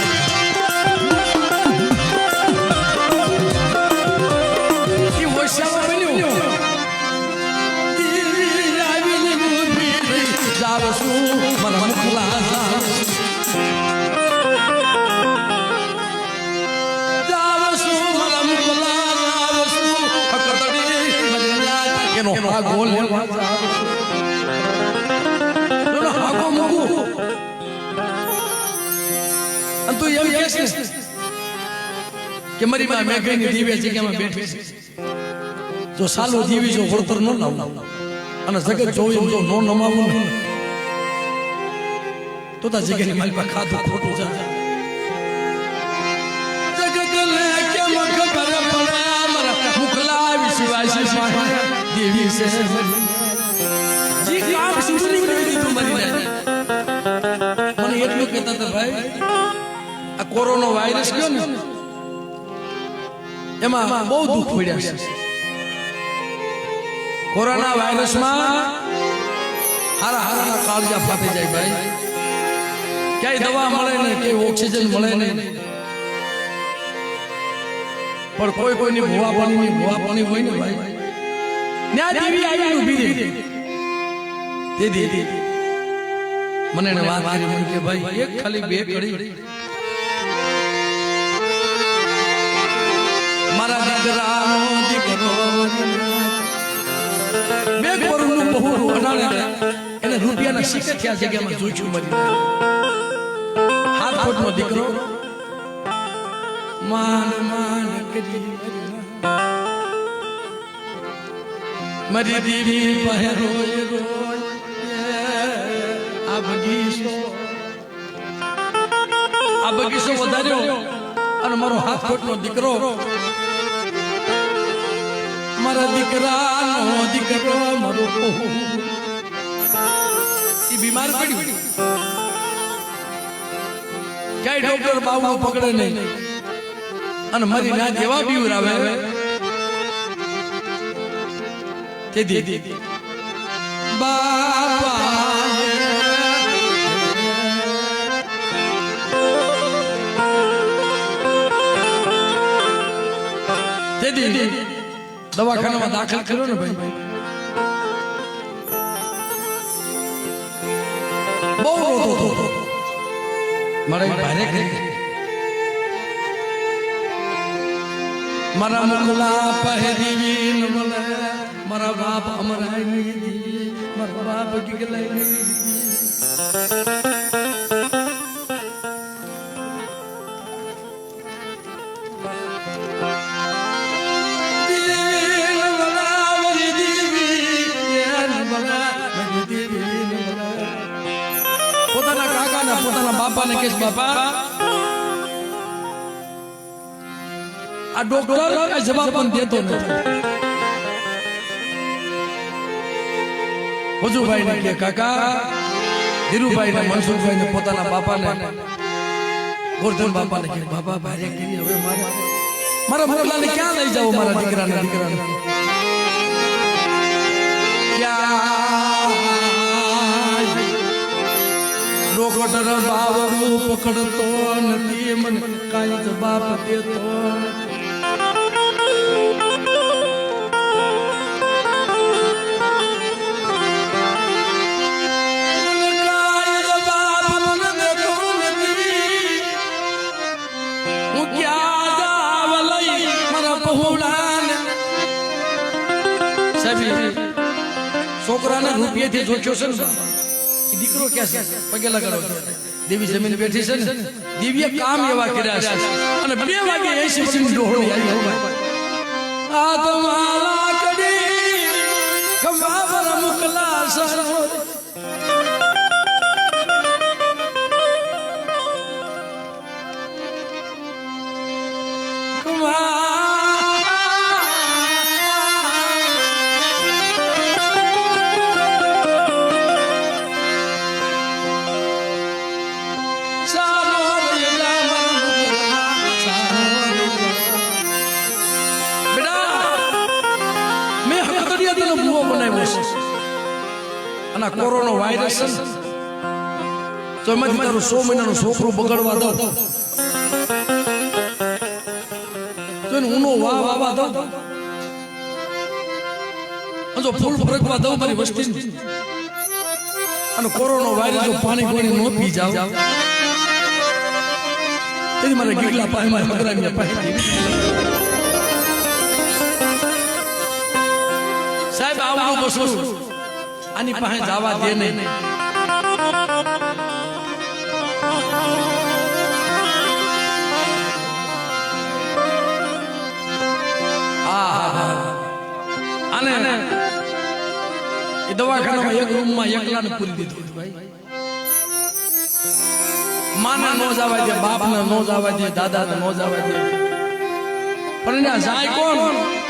કે મારી માં મેઘની દિવ્ય જગ્યામાં બેઠી છે જો સાલો જીવી જો વળતર ન લાવ અને જગત જોઈ જો નો નમાવું ને તો તા જગ્યાની મારી પાસે ખાધું ખોટું જાય જગત ને કેમ ખબર પડે મારા મુખલા વિશ્વાસી દેવી છે જી કામ સુની કરી દીધું મરી જાય મને એટલું કહેતા હતા ભાઈ આ કોરોના વાયરસ ગયો ને એમાં બહુ દુઃખ પડ્યા છે કોરોના વાયરસમાં હારા હારા કાળજા ફાટી જાય ભાઈ ક્યાંય દવા મળે ને કે ઓક્સિજન મળે ને પણ કોઈ કોઈની ભૂવા પાણી હોય ને ભાઈ ન્યા દેવી આવી ઊભી રહી તે દીદી મને એને વાત કરી મને કે ભાઈ એક ખાલી બે કડી મારા દીકરાનો દીકરો બે કરોડનું બહુ અડાણે એને રૂપિયાના સિક્કા થયા જગ્યામાં જોઈશું મરી હાથ ફોટનો દીકરો માન કરી મરી દીવી પહે રોય આ બગીચો વધાર્યો અને મારો હાથ ફોટનો દીકરો મારા દીકરાનો દીકરો મારો એ બીમાર પડ્યું ક્યાંય ડોક્ટર બાબુ પકડે નહીં અને મારી ના જેવા બીવરાવે તે દીદી બાપા તે દીદી દવાખાનામાં દાખલ કર્યો ને ભાઈ બહુ રોતો હતો મારે ભારે કરી મારા મુખલા પહેરીવી ન મળે મારા બાપ અમરાય નહીં દી મારા બાપ ગીગલાય નહીં પોતાના કાકાના પોતાના બાપાને કેસ બાપા આ ડોક્ટર કઈ જવાબ પણ દેતો નથી હજુભાઈ ને કે કાકા ધીરુભાઈ ને મનસુખભાઈ ને પોતાના બાપાને ગોરધન બાપાને કે બાપા ભારે કરી હવે મારા મોકલાને ક્યાં લઈ જાવ મારા દીકરાને ક્યાં ડોક્ટર બાવરું પકડતો નથી મને કાંઈ જવાબ દેતો છોકરાને રૂપિયાથી જોખ્યો છે ને દીકરો ક્યાં છે પગે લગાડો દેવી જમીન બેઠી છે ને દિવ્ય કામ એવા કર્યા છે અને 2 વાગે 80 વર્ષની ડોહળી આવી આ તો માલા કડી ખમાવર મુકલા સરો કમા દીયા તને ભૂવો બનાવ્યો છે અને કોરોના વાયરસ તો એમાંથી તારું 100 મહિનાનું છોકરું બગડવા દો તો એને ઊનો વાવા દો જો ફૂલ ફરકવા દઉં મારી વસ્તી અને કોરોના વાયરસ જો પાણી નો પી જાવ તેની મારે ગીગલા પાય મારે મગરાની પાય સાહેબ આવડું બસું આની પાસે જવા દે નહીં આને એ દવાખાનામાં એક રૂમમાં એકલાને પૂરી દીધું ભાઈ માના નો જવા દે બાપને નો જવા દે દાદાને નો જવા દે પણ ત્યાં જાય કોણ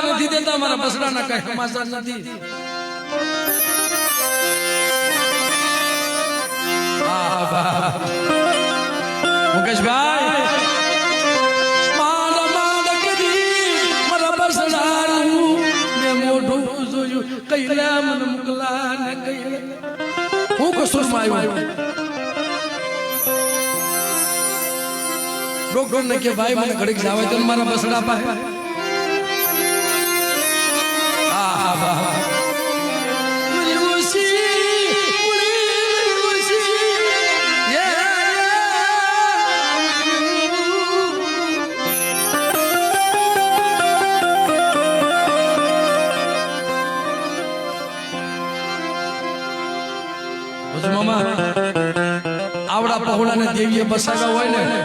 નથી દેતા મારા બસડાના કઈ સમાચાર નથી મુકેશભાઈ મારા બસડાનું મેં મોઢું જોયું કઈલા મને મોકલા ને કઈલા હું કસૂરમાં આવ્યો ડોક્ટર ને કે ભાઈ મને ઘડીક જાવે તો મારા બસડા પાસે આવડા પહોળાને દેવીએ બસાવ્યા હોય ને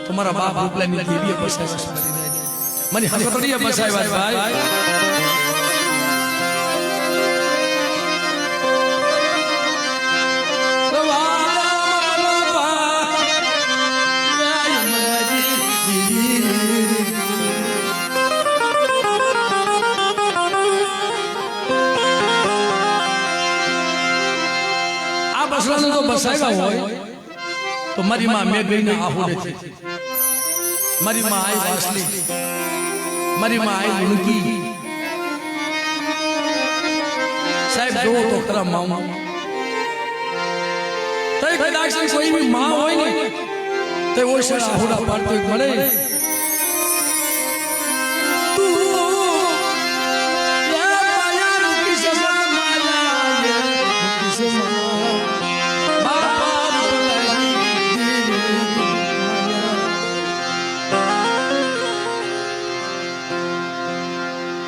તમારા બાપ ઉપલાની દેવીએ બસાવ્યા મને હસતડીએ બસાવ્યા ભાઈ તો બસાવ્યા હોય તો મારી માં મેં ગઈને આહુડે છે મારી માં આઈ વાસલી મારી માં આઈ લુણકી સાહેબ જો તો ખરા મામા તઈ કદાચ કોઈ બી માં હોય ને તે ઓછા આહુડા પાડતો મળે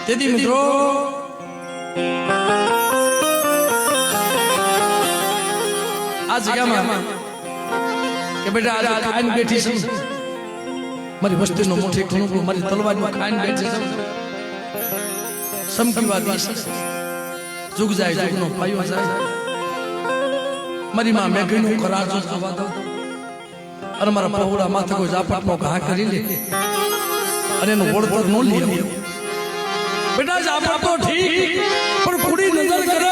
તેથી મિત્રો આ જગ્યામાં કે બેટા આજે ખાઈને બેઠી છે મારી વસ્તીનો મોટી ખૂણો મારી તલવારમાં ખાઈને બેઠી છે સમકી વાત જુગ જાય જુગનો પાયો જાય મારી માં મેઘીનું કરાજો જવા દો અને મારા પહોળા માથે કોઈ ઝાપટનો ઘા કરી લે અને એનું વળતર ન લે बेटा जापा तो ठीक पर कुड़ी नजर करे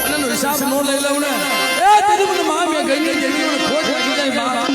अनन हिसाब नो ले लेवने ए तेरी मन मां में गई ने जेनी खोट लगी जाए बाप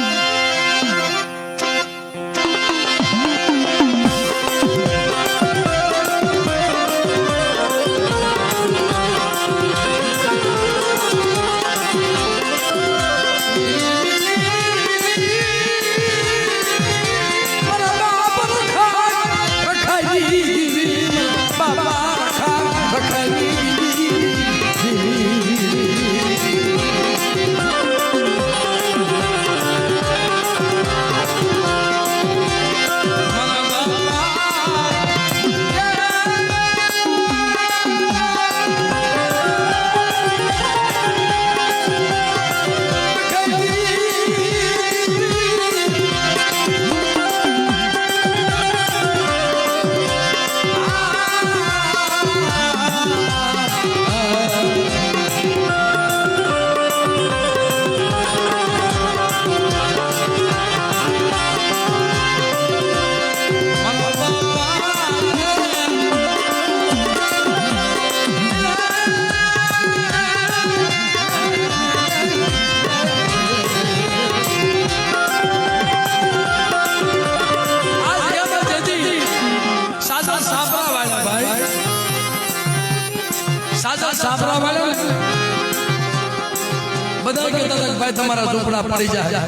બધા કહેતા હતા ભાઈ તમારા ઝૂંપડા પડી જાય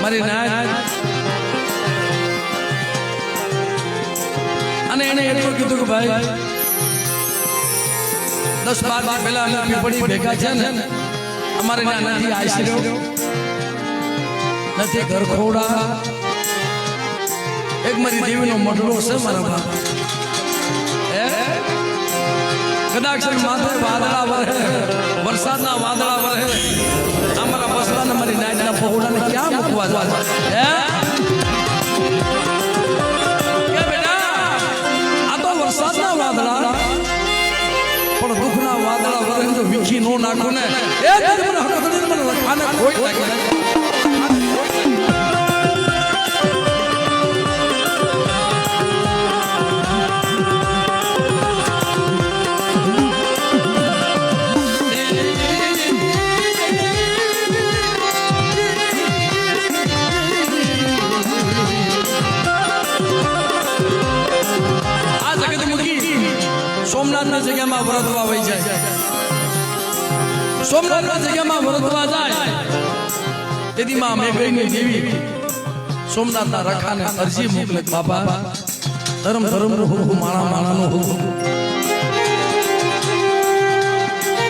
મારી નાય અને એને એટલું કીધું કે ભાઈ 10-12 પહેલા પીપળી ભેગા છે ને અમારે નથી આશરો નથી ઘર ખોડા એક મારી દેવીનો મઢડો છે મારા બાપ કદાચ માથે વાદળા વરહે વરસાદના વાદળા વરહે અમારા બસરાને મારી નાયના પહોળાને ક્યાં મૂકવા જાય કે બેટા આ તો વરસાદના વાદળા પણ દુઃખના વાદળા વરહે જો વીખી નો નાખો ને એ મને હકદડી મને આને કોઈ લાગે સોમનાથની જગ્યામાં વ્રતવા વહી જાય સોમનાથની જગ્યામાં વ્રતવા જાય તેથી માં મેઘડીની દેવી સોમનાથના રખાને અરજી મોકલે બાપા ધર્મ નું હુકમ માણાનું હુકમ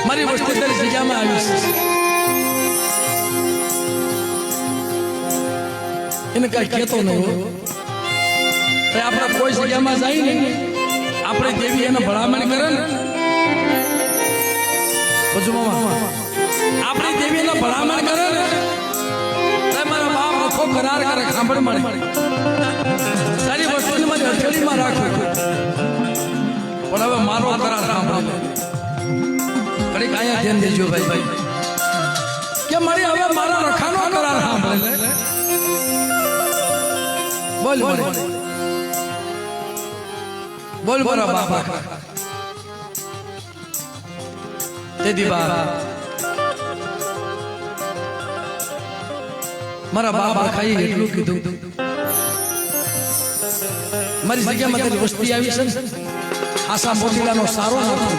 મારી વસ્તી તારી જગ્યામાં આવી એને કઈ કહેતો નહીં આપણે કોઈ જગ્યામાં જાય ને આપણે દેવી એને ભલામણ કરે ને આપણી દેવી એને ભલામણ કરે ને મારા બાપ રખો કરાર કરે સાંભળ મળે સારી વસ્તુને મને હથેળીમાં રાખો પણ હવે મારો કરાર સાંભળે કડીક આયા ધ્યાન દેજો ભાઈ કે મારી હવે મારા રખાનો કરાર સાંભળે બોલ બોલ બોલ મારા બાપા તેથી મારા બાપા ખાઈ એટલું કીધું મારી જગ્યામાં તારી વસ્તી આવી છે આશા મોતીલાનો સારો નાખો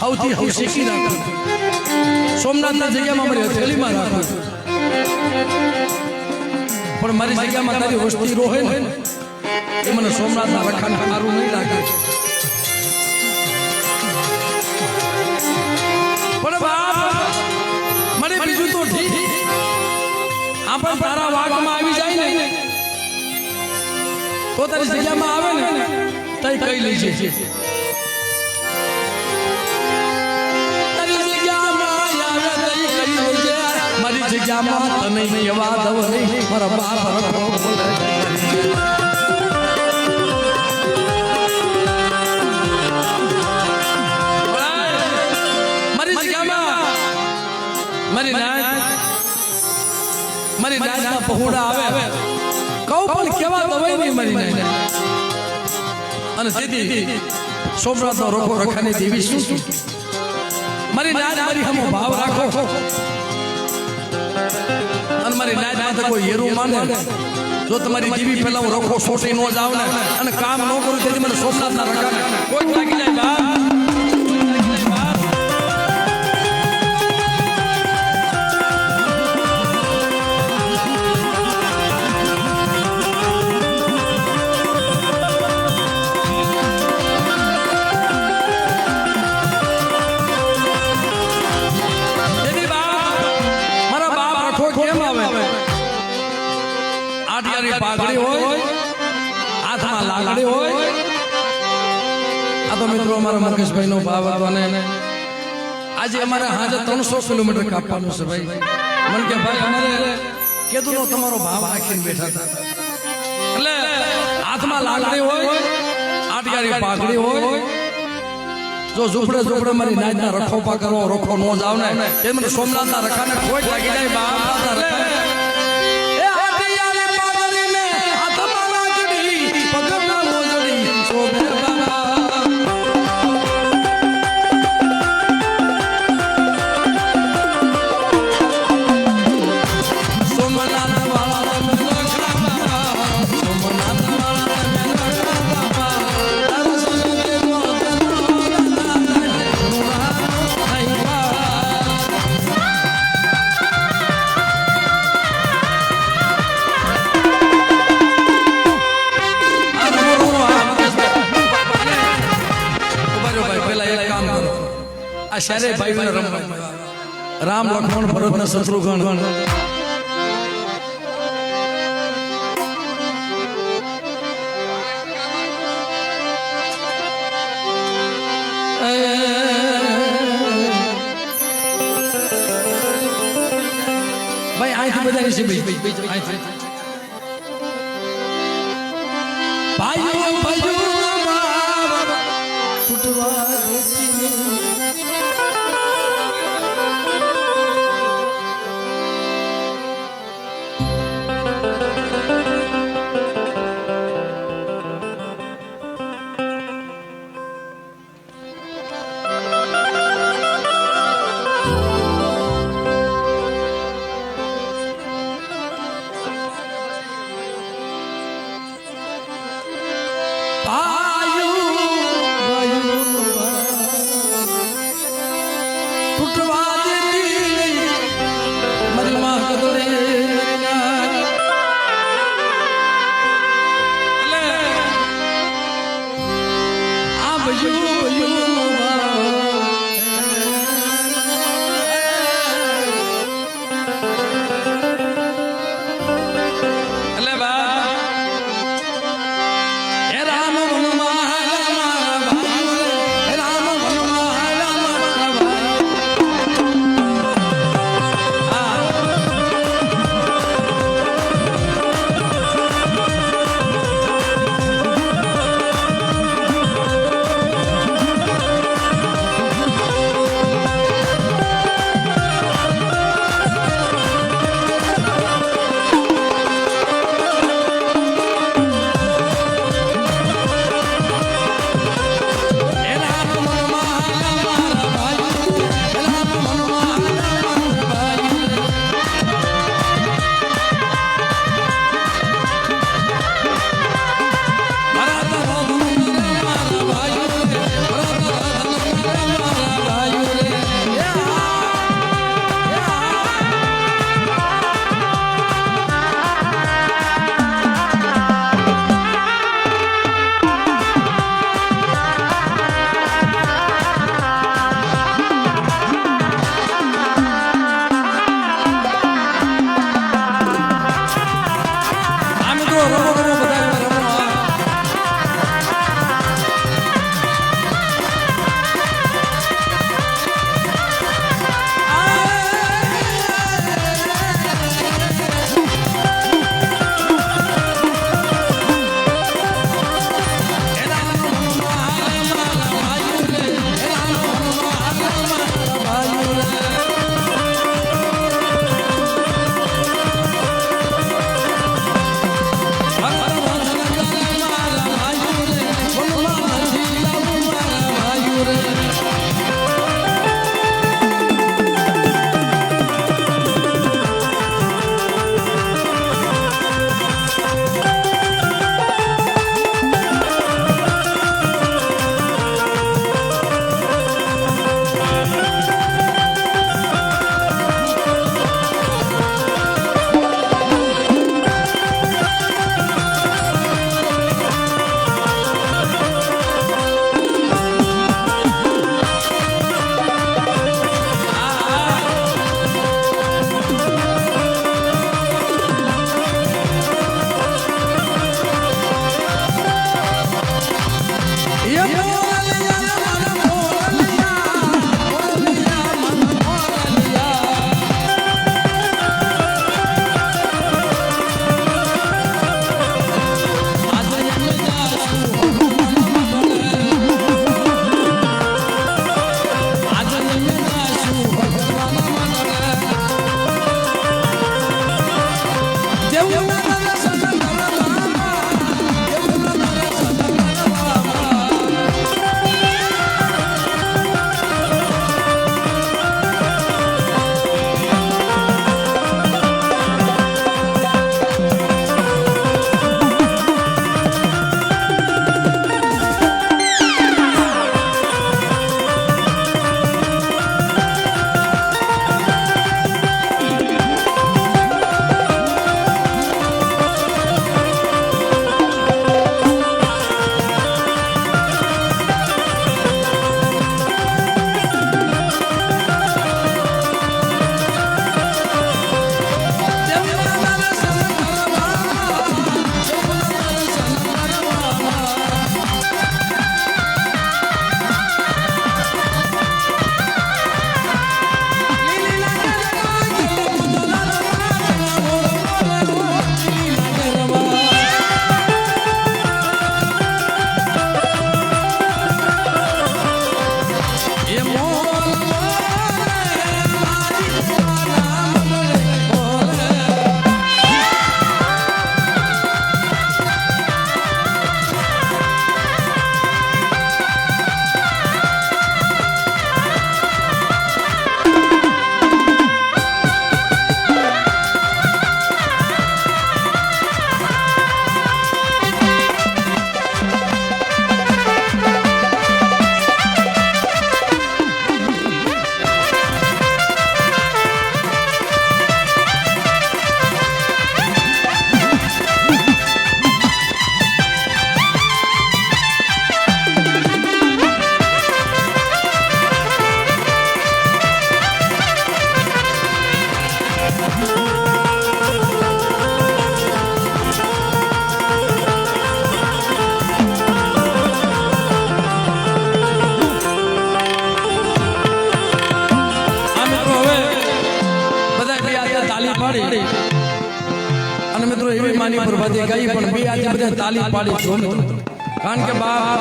હૌથી હૌ શીખી નાખો સોમનાથની જગ્યામાં મારી હથેળીમાં રાખો પણ મારી જગ્યામાં તારી વસ્તી રોહે ને એ મને સોમનાથના રખાને સારું નહીં લાગે પણ બાપ મને બીજું તો ઠીક આપણે તારા વાગમાં આવી જાય ને તો તારી જગ્યામાં આવે ને તઈ કઈ લેજે તારી જગ્યામાં આવે તઈ કઈ લેજે મારી જગ્યામાં તને એવા દવ નહીં મારા બાપ રખો બોલે મારી નાયના પહોળા આવે કહું પણ કેવા દવાઈ નહીં મારી નાયના અને તેથી સોમનાથનો રોખો રખાની દેવી શું મારી નાય મારી હમો ભાવ રાખો અને મારી નાય માથે કોઈ હેરું માને જો તમારી દેવી પહેલા હું રખો સોટી નો જાવ ને અને કામ ન કરું તેથી મને સોમનાથના રખાને કોઈ લાગી જાય બાપ પાઘડી હોય હાથમાં લાકડી હોય આ તો મિત્રો અમારા મુકેશભાઈ નો ભાવ હતો અને આજે અમારે હાજે 300 કિલોમીટર કાપવાનું છે ભાઈ મને કે ભાઈ અમારે કેદું નો તમારો ભાવ રાખીને બેઠા હતા એટલે હાથમાં લાકડી હોય આટિયારી પાઘડી હોય જો ઝૂપડે મારી નાયના રખોપા કરો રખો નો જાવ ને એ મને સોમનાથના રખાને કોઈ લાગી જાય બાપના રખા આ શારે ભાઈ રમવા રામ લક્ષ્મણ ભરત ને શત્રુઘ્ન ભાઈ અહીંથી બધાની છે ભાઈ ભાઈઓ ભાઈઓ ફૂટવા પાડી અને મિત્રો એવી માની પ્રભાતી ગાઈ પણ બે આજે બધા તાલી પાડી છો કારણ કે બાપ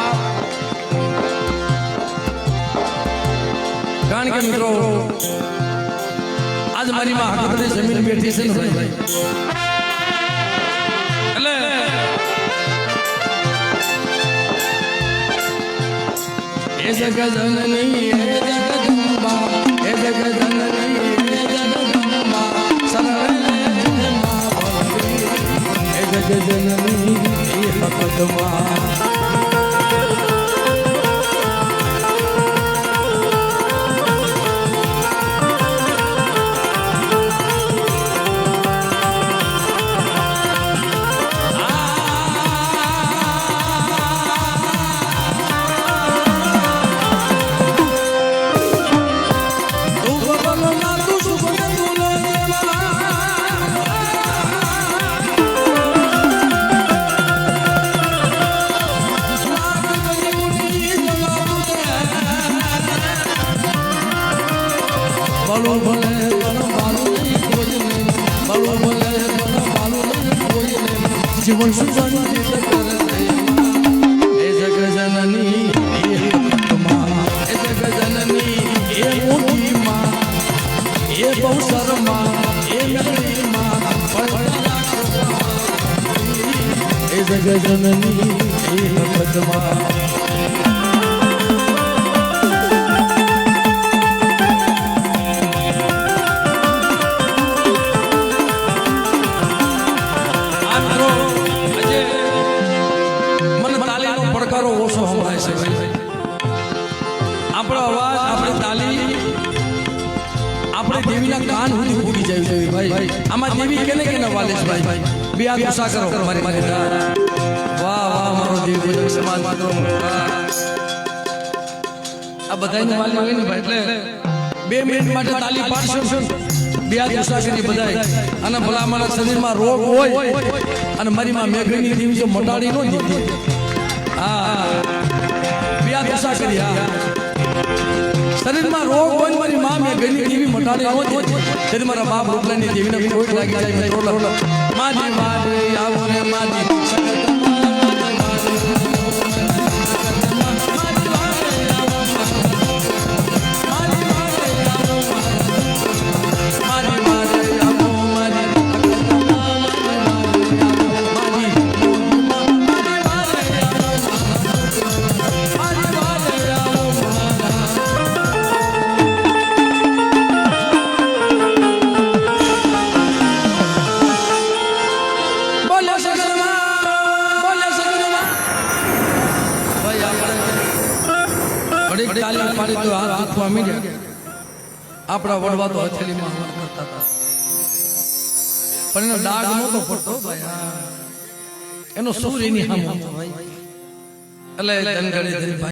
કારણ કે મિત્રો આજ મારી માં હકીકતે જમીન બેઠી છે ને ભાઈ એટલે એ જગજનની એ જગદંબા એ જગજનની એ જગદંબા સરળે માં ભગવી એ જગજનની એ હકદમા બાલો ભલે બાલો નહીં કોઈ નહીં બાલો ભલે બાલો નહીં કોઈ નહીં જીવન સુગંધિત કરે એ જગજનની એ હકમાં એ જગજનની એ મોટી માં એ બહુસર માં એ મેળી માં એ જગજનની એ હકમાં ઓછો સંભળાય છે આપણો અવાજ આપણી તાલી આપણે દેવીના કાન સુધી પૂરી જાય છે ભાઈ આમાં દેવી કેને કેને વાલેશ ભાઈ બે હાથ ઊંચા કરો મારી મારી વાહ વાહ મારો દેવી સમાજ મિત્રો આ બધાને વાલી હોય ને ભાઈ એટલે 2 મિનિટ માટે તાલી પાડશો બે હાથ ઊંચા કરી બધાય અને ભલા મારા શરીરમાં રોગ હોય અને મારી માં મેઘની દેવી જો મટાડી નો દીધી શરીરમાં રોગ હોય મારી માં મેં ગઈ દેવી મટાડી નહોતી તેથી મારા બાપ રૂપલાની દેવીને ખોટ લાગી જાય મિત્રો માજી માજી આવો ને માજી આપણા વડવા તો હથેળીમાં કરતા હતા પણ એનો ડાઘ નહોતો પડતો ભાઈ એનો સૂર એની સામે હતો ભાઈ એટલે